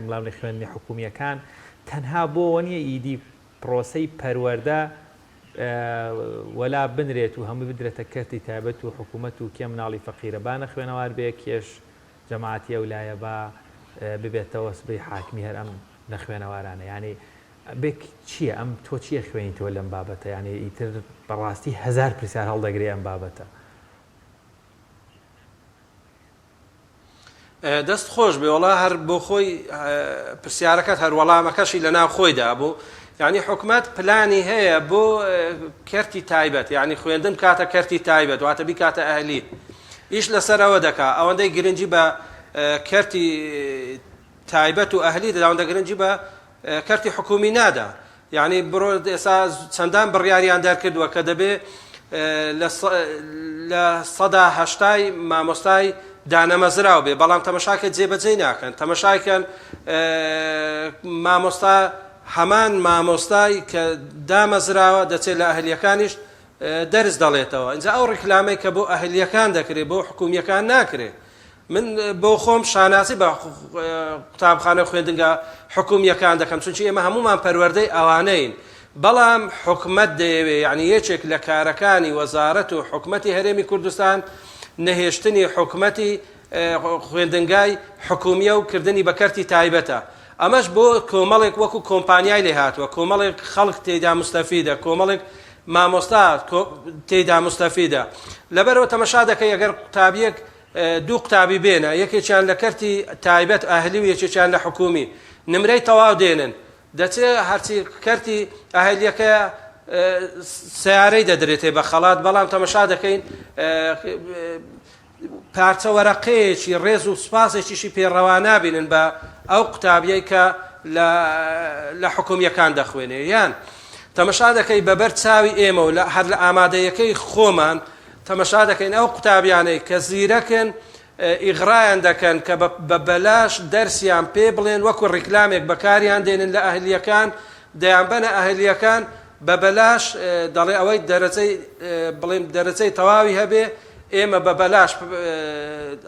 مڵاوی خوێندنی حکومیەکان تەنها بۆ نییە ئیدی پرۆسەی پەروەردە وەلا بنرێت و هەموو بدرێتە کەرتی تایبەت و حکوومەت و کێم مناڵی فەقیرەبانە خوێنەوار بێ کێش جەماعەتی ئەولایە بە ببێتەوە سبەی حاکمی هەر ئەم لە خوێنەوارانە یعنی بێک چییە ئەم تۆ چییە خوێنیتەوە لەم بابەتە یعنی ئیتر بەڕاستی 1000 پرسیار هەڵدەگرێ ئەم بابەتە
دەست خۆش بێ وڵا هەر بۆ خۆی پرسیارەکەت هەر وەڵامەکەشی لە ناو خۆیدا بوو یعنی حکومەت پلانی هەیە بۆ کەرتی تایبەت یعنی خوێندن کاتە کەرتی تایبەت واتە بی کاتە ئەهلی ئیش لەسەرەوە دەکا ئەوەندەی گرنگی بە کەرتی تایبەت و ئەهلی دەدا ئەوەندە گرنگی بە کەرتی حکومی نادا یعنی بڕۆ ئێستا چەندان بڕیاریان دەرکردووە کە دەبێ لە 180 مامۆستای دانەمەزراو بێ بەڵام تەمەشاکە جێبەجێ ناکەن تەمەشاکەن مامۆستا هەمان مامۆستای کە دامەزراوە دەچێت لە ئەهلیەکانیش دەرز دەڵێتەوە اینجا ئەو ڕیکلامەی کە بۆ ئەهلیەکان دەکرێت بۆ حکومیەکان ناکرێت من بۆ خۆم شاناسی بە قوتابخانە خوێندنگا حکومیەکان دەکەم چونکی ئێمە هەمومان پەروەردەی ئەوانەین بەڵام حکومەت دەیەوێت یعنی یەکێک لە کارەکانی وەزارەت و حکومەتی هەرێمی کوردستان نەهێشتنی حکومەتی خوێندنگای حکومیە و کردنی بە کەرتی تایبەتە ئەمەش بۆ کۆمەڵێک وەکو کۆمپانیای لێ هاتووە کۆمەڵێک خەڵک تێدا مستەفیدە کۆمەڵێک مامۆستا تێدا مستەفیدە لەبەرەوە تەمەشا دەکەی ئەگەر قوتابیەک دوو قوتابی بێنە یەکێکیان لە کەرتی تایبەت ئەهلی و یەکێکیان لە حکومی نمرەی تەواو دێنن دەچێت هەرچی کەرتی ئەهلیەکە سیارەی دەدرێتێ بە خەڵات بەڵام تەمەشا دەکەین پارچە وەرەقەیەکی ڕێز و سوپاسێکیشی پێڕەوا نابینن بە ئەو قوتابیەی کە لە حکومیەکان دەخوێنێ یان تەمەشا دەکەی بەبەر چاوی ئێمە و هەر لە ئامادەیەکەی خۆمان تەمەشا دەکەین ئەو قوتابیانەی کە زیرەکن ئیغڕایان دەکەن کە بە بەلاش دەرسیان پێ بڵێن وەکو ڕیکلامێک بەکاریان دێنن لە ئەهلیەکان دەیان بەنە ئەهلیەکان بە بەلاش دەڵێ ئەوەی دەرەجەی بڵێم دەرەجەی تەواوی هەبێ ئێمە بە بەلاش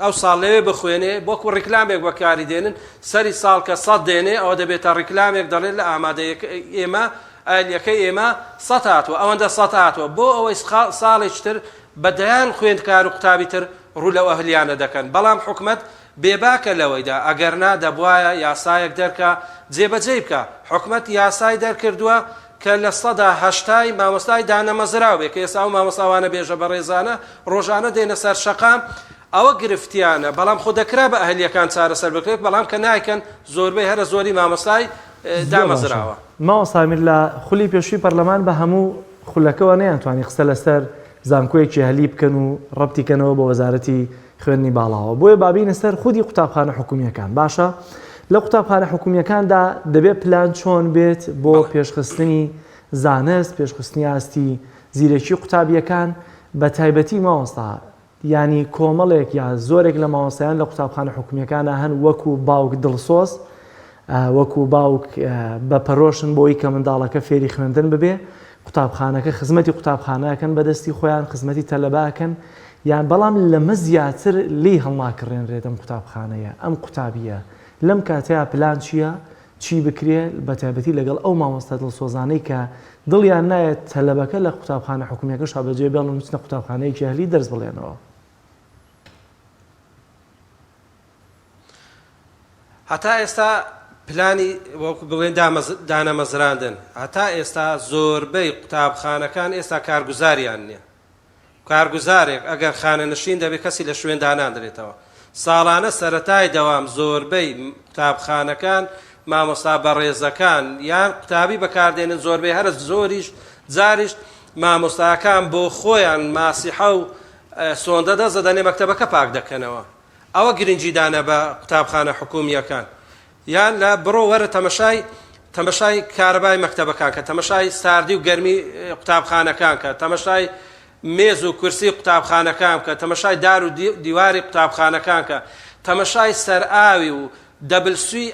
ئەو ساڵ لەوێ بخوێنێ بۆکو ڕیکلامێک بەکاری دێنن سەری ساڵ کە 100 دێنێ ئەوە دەبێتە ڕیکلامێک دەڵێت لە ئامادەیەک ئێمە ئەهلیەکەی ئێمە 100 هاتووە ئەوەندە 100 هاتووە بۆ ئەوەی ساڵێکتر بەدەیان خوێندکار و قوتابی تر ڕوو لەو ئەهلیانە دەکەن بەڵام حکومەت بێباکە لەوەیدا ئەگەرنا دەبوایە یاسایەک دەرکە جێبەجێ بکە حکومەت یاسای دەرکردووە کە لە 180 مامۆستای دانەمەزراو بێ کە ئێستا و مامۆستاوانە بێژە بە ڕێزانە ڕۆژانە دێنە سەر شەقام ئەوە گرفتیانە بەڵام خۆ دەکرا بە ئەهلیەکان چارەسەر بکرێت بەڵام کە نایکەن زۆربەی هەرە زۆری مامۆستای دامەزراوە
ماوە سامیر لە خولی پێشووی پەرلەمان بە هەموو خولەکەەوە نەیانتوانی قسە لەسەر زانکۆیەکی هەلی بکەن و ڕەبتیکەنەوە بە وەزارەتی خوێندنی باڵاوە. بۆیە بابینە سەر خودی قوتابخانە حکومیەکان. باشە لە قوتابخانە حکومیەکاندا دەبێت پلان چۆن بێت بۆ پێشخستنی زانست، پێشخستنی ئاستی زیرەکی قوتابیەکان بە تایبەتی مامۆستا، ینی کۆمەڵێک یا زۆرێک لە مامۆستایان لە قوتابخانە حکومیەکانە هەن وەکو باوک دڵسۆز، وەکو باوک بە پەرۆشن بۆی کە منداڵەکە فێری خوێندن ببێ، قوتابخانەکە خزمەتی قوتابخانەکەن بەدەستی خۆیان، خزمەتی تەلەباکەن، یان بەڵام لەمە زیاتر لی هەڵناکڕێنرێت ئەم قوتابخانەیە، ئەم قوتابیە لەم کاتەیە پلان چییە؟ چی بکرێ بە تایبەتی لەگەڵ ئەو مامۆستا دڵسۆزانەی کە دڵیان نایەت تەلەبەکە لە قوتابخانە حکومیەکەش بەجێ بێڵن بچنە قوتابخانەیەکی هەلی دەرس بڵێنەوە.
هەتا ئێستا پلانی وەکو بڵێن دانەمەزراندن، هەتا ئێستا زۆربەی قوتابخانەکان ئێستا کارگوزاریان نییە. کارگوزارێک ئەگەر خانەنشین دەبێت کەسی لە شوێن داناندرێتەوە. ساڵانە سەرەتای دەوام زۆربەی قوتابخانەکان مامۆستا بەڕێزەکان یان قوتابی بەکاردێنن، زۆربەی هەرە زۆریش جاریش مامۆستاکان بۆ خۆیان ماسیحە و سۆندە دەزەدەنێ مەکتەبەکە پاک دەکەنەوە. ئەوە گرنگی دانە بە قوتابخانە حکومیەکان. یان لە بڕۆ وەرە تەمەشای کارەبای مەکتەبەکان کە، تەمەشای ساردی و گەرمی قوتابخانەکان کە، تەمەشای مێز و کورسی قوتابخانەکان کە، تەمەشای دار و دیواری قوتابخانەکان کە، تەمەشای سەرئاوی و دەبلسوی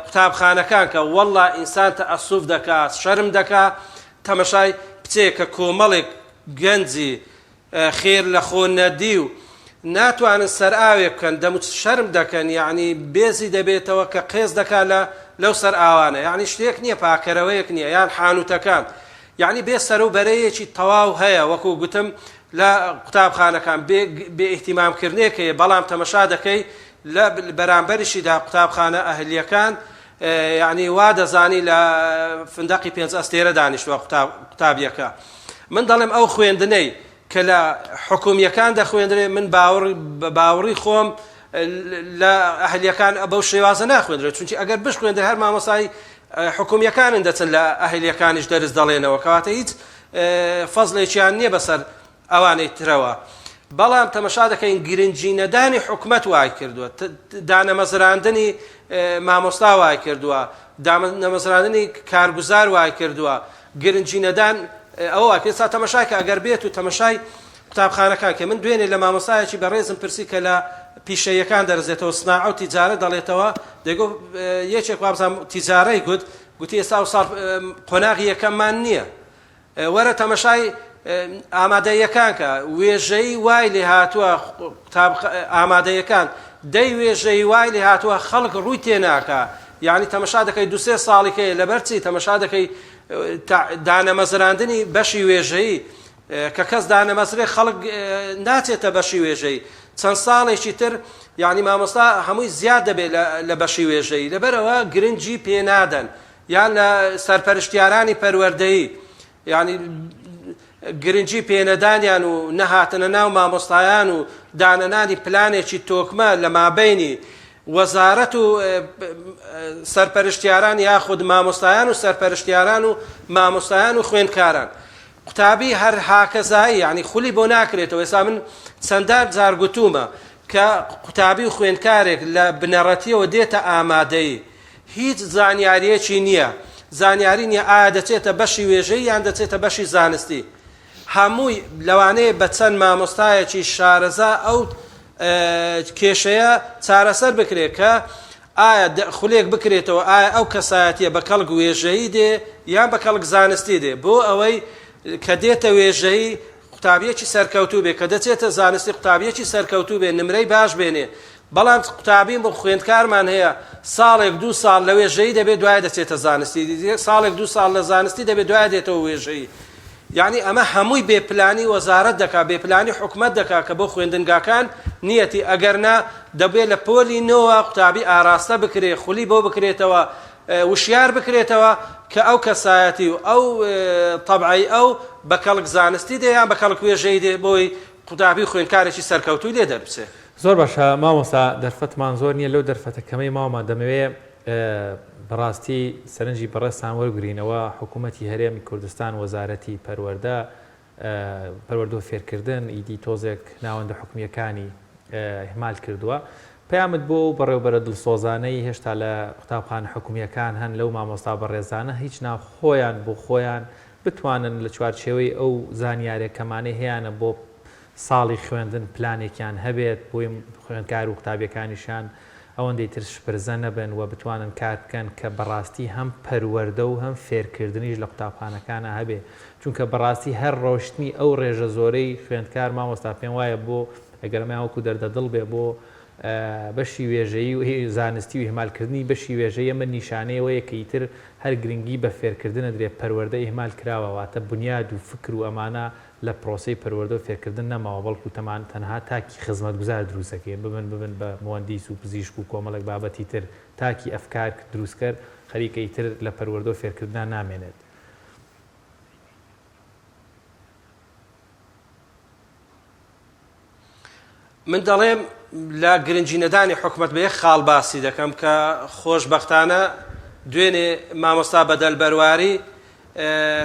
قوتابخانەکان کە وەڵڵا ئینسان تەئەسوف دەکات، شەرم دەکات. تەمەشای کچێک کە کۆمەڵێک گەنجی خێر لە خۆ نەدی و ناتوانن سەرئاوێ بکەن، دەموت شەرم دەکەن، یعنی بێزی دەبێتەوە کە قێز دەکات لەو سەرئاوانە، یعنی شتێک نییە، پاکەرەوەیەک نییە، یان حانوتەکان، یعنی بێ سەر و بەرەیەکی تەواو هەیە. وەکو گوتم لە قوتابخانەکان بێ ئیحتیمامکردنێک هەیە، بەڵام تەمەشا دەکەی لە بەرامبەریشیدا قوتابخانە ئەهلیەکان یعنی وا دەزانی لە فندقی 5 ئەستێرە دانیشتووە قوتابیەکە. من دەڵێم ئەو خوێندنەی کە لە حکومیەکان دەخوێندرێ، من باوەڕی خۆم لە ئەهلیەکان بەو شێوازە ناخوێندرێت، چونکی ئەگەر بشخوێندرێ هەر مامۆسای حکومیەکانن دەچن لە ئەهلیەکانیش دەرس دەڵێنەوە، کەواتە هیچ فەزڵێکیان نییە بەسەر ئەوانەی ترەوە. بەڵام تەمەشا دەکەین گرنگی نەدانی حکومەت وای کردووە، دانەمەزراندنی مامۆستا وای کردووە، دانەمەزراندنی کارگوزار وای کردووە، گرنگی نەدان ئەوە پێستا تەمەشای کە ئەگەر بێت و تەمەشای قوتابخانەکان کە من دوێنێ لە مامۆستایەکی بەڕێزم پرسی کە لە پیشەیەکان دەرزێتەوە سناع و تیجارە دەڵێتەوە، دەیگۆ یەکێک وابزانام تیجارەی گوتی ئێستا و ساڵ قۆناغی یەکەممان نییە، وەرە تەمەشای ئامادەیەکان کە وێژەی وای لێ هاتووە ئامادەیەکان دەی وێژەی وای لێ هاتووە خەڵک ڕووی تێناکە، یعنی تەمەشا دەکەی 2-3 ساڵێکەیە لەبەرچی تەمەشا دەکەی دانەمەزراندنی بەشی وێژەیی کە کەس دانەمەزرێ خەڵک ناچێتە بەشی وێژەی، چەند ساڵێکی تر یعنی مامۆستا هەمووی زیاد دەبێت لە بەشی وێژەی، لەبەرەوە گرنگی پێنادەن، یان لە سەرپەرشتیارانی پەروەردەیی یعنی گرنگی پێنەدانیان و نەهاتنە ناو مامۆستایان و دانەنانی پلانێکی تۆکمە لە مابینی وەزارەت و سەرپەرشتیاران یاخود مامۆستایان و سەرپەرشتیاران و مامۆستایان و خوێندکاران. قوتابی هەر هاکەزایی یعنی خولی بۆ ناکرێتەوە. ئێستا من چەندان جار گوتومە کە قوتابی و خوێندکارێک لە بنەڕەتیەوە دێتە ئامادەیی، هیچ زانیاریەکی نییە، زانیاری نییە ئایا دەچێتە بەشی وێژەی یان دەچێتە بەشی زانستی. هەمووی لەوانەیە بە چەند مامۆستایەکی شارەزا ئەو کێشەیە چارەسەر بکرێت کە ئایا خولێک بکرێتەوە ئایا ئەو کەسایەتیە بە کەڵک وێژەیی دێ یان بە کەڵک زانستی دێ، بۆ ئەوەی کە دێتە وێژەیی قوتابیەکی سەرکەوتوو بێ، کە دەچێتە زانستی قوتابیەکی سەرکەوتوو بێ، نمرەی باش بێنێ. بەڵام قوتابی بۆ خوێندکارمان هەیە ساڵێک 2 ساڵ لە وێژەیی دەبێت دوای دەچێتە زانستی، ساڵێک 2 ساڵ لە زانستی دەبێت دوای دێتەوە وێژەیی. یعنی ئەمە هەمووی بێپلانی وەزارەت دەکات، بێپلانی حکومەت دەکات کە بۆ خوێندنگاکان نیەتی، ئەگەرنا دەبێت لە پۆلی نەوە قوتابی ئاراستە بکرێت، خولی بۆ بکرێتەوە، وشیار بکرێتەوە کە ئەو کەسایەتی و ئەو تەبعی ئەو بە کەڵک زانستی دێ یان بە کەڵک وێژەی دێ، بۆی قوتابی خوێندکارێکی سەرکەوتووی لێ دەربچێ.
زۆر باشە مامۆستا، دەرفەتمان زۆر نییە، لەو دەرفەتە کەمەی ماوەمان دەمەوێت بەڕاستی سەرنجی بەڕێستان وەرگرینەوە. حکوومەتی هەرێمی کوردستان، وەزارەتی پەروەردە پەروەردە فێرکردن ئیدی تۆزێک ناوەندە حکومیەکانی هەمال کردووە پەیامت بۆ بەڕێوەبەرە دڵسۆزانەی هێشتا لە قوتابخانە حکومیەکان هەن لەو مامۆستا بەڕێزانە هیچ خۆیان بۆ خۆیان بتوانن لە چوارچێوەی ئەو زانیاریەکەمانەی هەیەە بۆ ساڵی خوێندن پلانێکیان هەبێت بۆی خوێندکار و قوتابیەکانیشان ئەوەندەی تر شپرزە نەبن و بتوانن کار بکەن کە بەڕاستی هەم پەروەردە و هەم فێرکردنیش لە قوتابخانەکانە هەبێ چونکە بەڕاستی هەر ڕۆشتنی ئەو ڕێژە زۆرەی خوێندکار مامۆستا پێم وایە بۆ ئەگەرمایوەکو دەردەدڵ بێ بۆ بەشی وێژەیی و زانستی و هێمالکردنی بەشی وێژەیە من نیشانەیەوەیە کە ئیتر هەر گرنگی بە فێرکردنە درێت پەروەردە هێمال کراوەواتە بنیاد و فکر و ئەمانە لە پرۆسی پەروەردە و فێرکردن نەماوە بەڵکو تەمان تەنها تاکی خزمەتگوزار دروستەکەین ببن بە مهندیس و پزیشک و کۆمەڵێک بابەتی تر تاکی ئەفکار دروستکرد خەریکەی تر لە پەروەردە و فێرکردنا نامێنێت.
من دەڵێم لە گرنجینەدانی حکومت بە یەک خاڵ باسی دەکەم کە خۆشبەختانە دوێنێ مامۆستا بەدەلبەرواری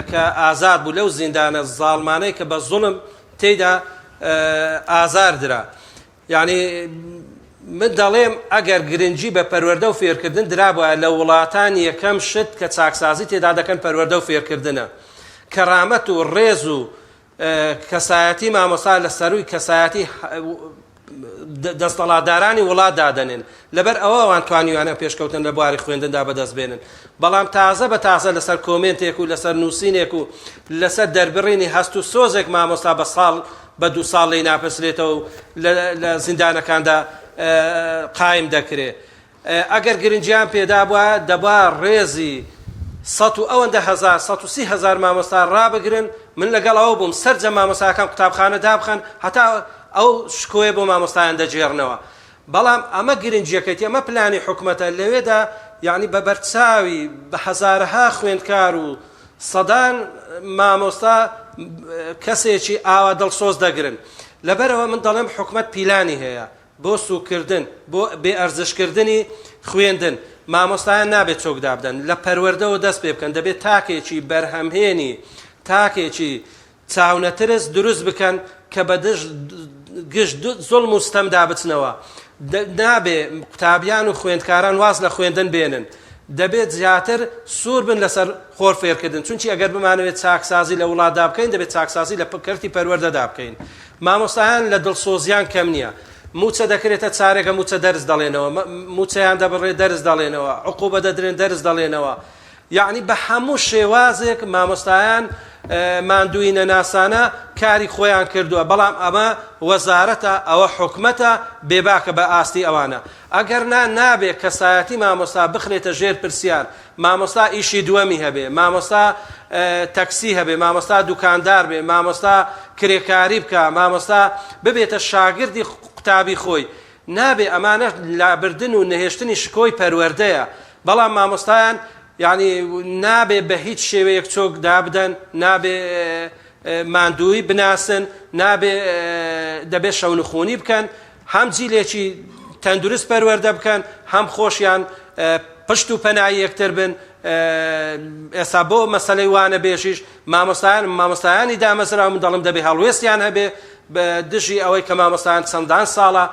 کە ئازاد بوو لەو زیندانە زاڵمانەی کە بە زوڵم تێیدا ئازاردرا. یعنی من دەڵێم ئەگەر گرنگی بە پەروەردە و فێرکردن درابووە لە وڵاتانی یەکەم شت کە چاکسازی تێدا دەکەن پەروەردە و فێرکردنە کەرامەت و ڕێز و کەسایەتی مامۆستا لە سەروی کەسایەتی دەستەڵاتدارانی وڵات دادەنێن لەبەر ئەوەوان توانیوانە پێشکەوتن لە بواری خوێندندا بەدەست بێنن بەڵام تازە بە تازە لەسەر کۆمنتێک و لەسەر نووسینێک و لەسەر دەربڕینی هەست و سۆزێک مامۆستا بە ساڵ بە 2 ساڵ لێی ناپەسرێتەوە و لە زیندانەکاندا قایم دەکرێت. ئەگەر گرنجیان پێدا بووە دەبا ڕێزی 130,000 مامۆستا ڕابگرن من لەگەڵ ئەوە بووم سەرجە مامۆستاکان قوتابخانە دابخەن هەتا ئەو شکۆیە بۆ مامۆستایان دەجێڕنەوە بەڵام ئەمە گرنجیەکەیت ئەمە پلانی حکومەتە لەوێدا یعنی بە بەرچاوی بە هەزارها خوێندکار و سەدان مامۆستا کەسێکی ئاوا دڵسۆز دەگرن لەبەرەوە من دەڵێم حکومەت پیلانی هەیە بۆ سوکردن بۆ بێئەرزشکردنی خوێندن مامۆستایان نابێت چۆک دابدەن لە پەروەردەوە دەست پێ بکەن دەبێت تاکێکی بەرهەمهێنی تاکێکی چاونەترس دروست بکەن کە بە گشت زۆڵم و ستەمدا بچنەوە نابێ قوتابیان و خوێندکاران واز لە خوێندن بێنن دەبێت زیاتر سوور بن لەسەر خۆر فێرکردن چونکی ئەگەر بمانەوێت چاکسازی لە وڵاتدا بکەین دەبێت چاکسازی لە کەرتی پەروەردەدا بکەین مامۆستایان لە دڵسۆزیان کەم نییە موچە دەکرێتە چارێکە موچە دەرز دەڵێنەوە موچەیان دەبڕێ دەرز دەڵێنەوە عقوبە دەدرێن دەرز دەڵێنەوە یعنی بە هەموو شێوازێک مامۆستایان ماندووی نەناسانە کاری خۆیان کردووە بەڵام ئەمە وەزارەتە ئەوە حکومەتە بێباکە بە ئاستی ئەوانە ئەگەر نابێ کەسایەتی مامۆستا بخرێتە ژێر پرسیار مامۆستا ئیشی دووەمی هەبێ مامۆستا تەکسی هەبێ مامۆستا دوکاندار بێ مامۆستا کرێکاری بکە مامۆستا ببێتە شاگردی قوتابی خۆی نابێ ئەمانە لابردن و نەهێشتنی شکۆی پەروەردەیە بەڵام مامۆستایان یعنی نابێ بە هیچ شێوەیەک چۆک دابدەن نابێ ماندووی بناسن نابێ دەبێت شەونخۆنی بکەن هەم جیلێکی تەندروست پەروەردە بکەن هەم خۆشیان پشت و پەنایی یەکتر بن ئێستا بۆ مەسەلەی وانە بێژیش مامۆستایانی دامەزرا من دەڵم دەبێ هەڵوێستیان هەبێ بە دژی ئەوەی کە مامۆستایان چەندان ساڵە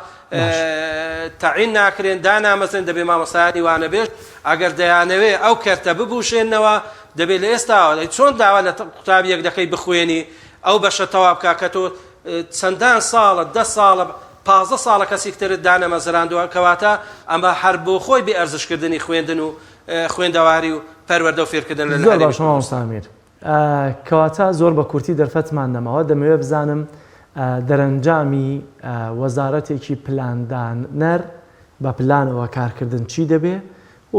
تەعین ناکرێن دانامەزن دەبێ مامۆستایانی وانە بێش ئەگەر دەیانەوێ ئەو کەرتە ببوشێنەوە دەبێت لە ئێستاوە چۆن داوا لە قوتابیەک دەکەی بخوێنی ئەو بەشە تەواو بکە کە تۆ چەندان ساڵە 10 ساڵە 15 ساڵە کەسێکترت دانەمەزراندووە کەواتە ئەمە هەر بۆ خۆی بێئەرزشکردنی خوێندن و خوێندەواری و پەروەردە و فێرکردن لە
زۆر باش مامۆستا ئەمیر کەواتە زۆر بە کورتی دەرفەتمان نەماوە دەمەوێت بزانم دەرەنجامی وەزارەتێکی پلاندانەر بە پلانەوە کارکردن چی دەبێ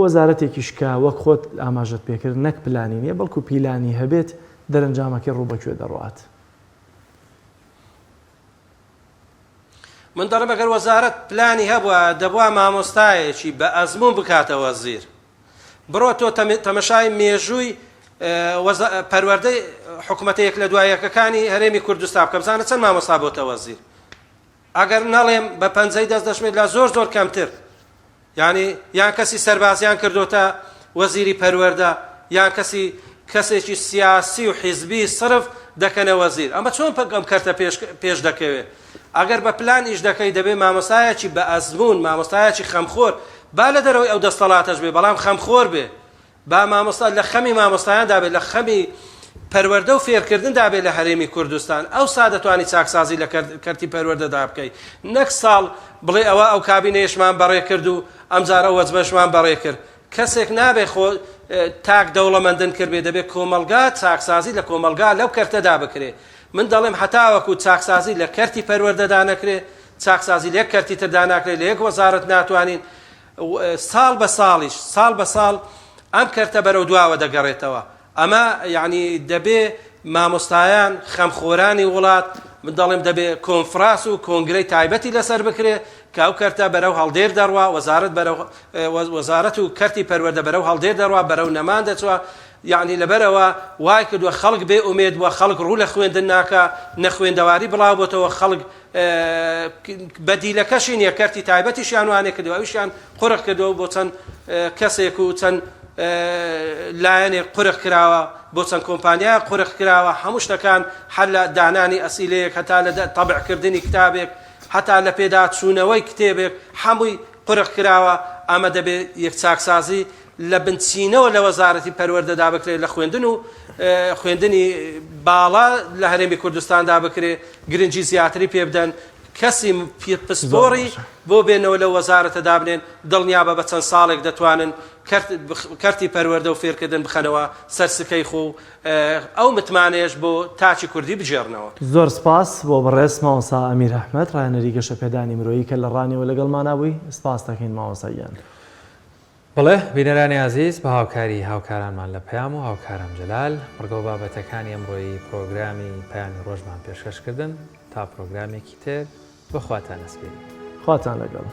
وەزارەتێکیش کە وەک خۆت ئاماژت پێکرد نەک پلانی نییە بەڵکو پیلانی هەبێت دەرەنجامەکەی ڕووبەکوێ دەڕوات
من دەڵێم ئەگەر وەزارەت پلانی هەبووە دەبووە مامۆستایەکی بە ئەزموون بکاتەوە زیر بڕۆ تۆ تەمەشای مێژووی پەروەردەی حکومەتەیەک لە دوایەکەکانی هەرێمی کوردستان بکە بزانە چەند مامۆستا بۆتە وەزیر ئەگەر نەڵێم بە 50 دەست دەشمێت لە زۆر کەمتر یعنی یان کەسی سەربازیان کردوتە وەزیری پەروەردە یان کەسێکی سیاسی و حیزبی صرف دەکەنە وەزیر ئەمە چۆن ئەم کەرتە پێش دەکەوێت ئەگەر بە پلان ئیش دەکەی دەبێت مامۆستایەکی بە ئەزمون مامۆستایەکی خەمخۆر با لە دەرەوەی ئەو دەستەڵاتەش بێ بەڵام خەمخۆر بێ با مامۆستا لە خەمی مامۆستایاندا بێت لە خەمی پەروەردە و فێرکردندا بێت لە هەرێمی کوردستان ئەو سا دەتوانانی چاکسازی لە کەرتی پەروەردەدا بکەیت نەک ساڵ بڵێ ئەوە ئەو کابینەیەشمان بەڕێ کرد و ئەمجارە وەجبەشمان بەڕێ کرد کەسێک نابێ خۆ تاک دەوڵەمەندن کرد بێ دەبێت کۆمەلگا چاکسازی لە کۆمەلگا لەو کەرتەدا بکرێ من دەڵێم هەتاوەکو چاکسازی لە کەرتی پەروەردەدا نەکرێ چاکسازی لە یەک کەرتی تردا ناکرێت لە یەک وەزارەت ناتوانین ساڵ بە ساڵیش ساڵ بە ساڵ ئەم کەرتە بەرەو دواوە دەگەڕێتەوە ئەمە یعنی دەبێ مامۆستایان خەمخۆرانی وڵات من دەڵێم دەبێ کۆنفراس و کۆنگرەی تایبەتی لەسەر بکرێ کە ئەو کەرتە بەرەو هەڵدێر دەڕوا وەزارەت و کەرتی پەروەردە بەرەو هەڵدێر دەڕوا بەرەو نەمان دەچوە یعنی لەبەرەوە وای کردووە خەڵک بێ ئومێد بووە خەڵک ڕوو لە خوێندن ناکە نەخوێندەواری بڵاو بۆتەوە خەڵک بەدیلەکەشی نییە کەرتی تایبەتیشیان وانێ کردووە ئەویشیان قورق کردەوە بۆ چەند کەسێک و چەند لایەنێک قورق کراوە بۆ چەند کۆمپانیای قورق کراوە هەموو شتەکان هەر لە دانانی ئەسیلەیەک هەتا لە تەبعکردنی کتابێک هەتا لە پێداچوونەوەی کتێبێک هەمووی قورق کراوە ئەمە دەبێت یەک چاکسازی لە بنچینەوە لە وەزارەتی پەروەردەدا بکرێت لە خوێندن و خوێندنی باڵا لە هەرێمی کوردستاندا بکرێت گرنگی زیاتری پێ بدەن کەسی پسپۆڕی بۆ بێنەوە لە وەزارەتەدا بنێن دڵنیابە بە چەند ساڵێک دەتوانن کەرتی پەروەردە و فێرکردن بخەنەوە سەرسکەی خۆ ئەو متمانەیەش بۆ تاچی کوردی بجێڕنەوە
زۆر سپاس بۆ بەڕێز ماوەسا ئەمیر ئەحمەد ڕاهێنەری گەشەپێدانی مرۆیی کە لە ڕانیەوە لەگەڵمانەبووی سپاس دەکەین ماوەساییان
بڵێ بینەرانی عزیز بە هاوکاری هاوکارانمان لە پەیام و هاوکارم جەلال ڕگە و بابەتەکانی ئەمڕۆیی پرۆگرامی پەیامی ڕۆژمان پێشکەشکردن تا پرۆگرامێکی تر بەخواتان ئەسپێرین
خواتان لەگەڵ.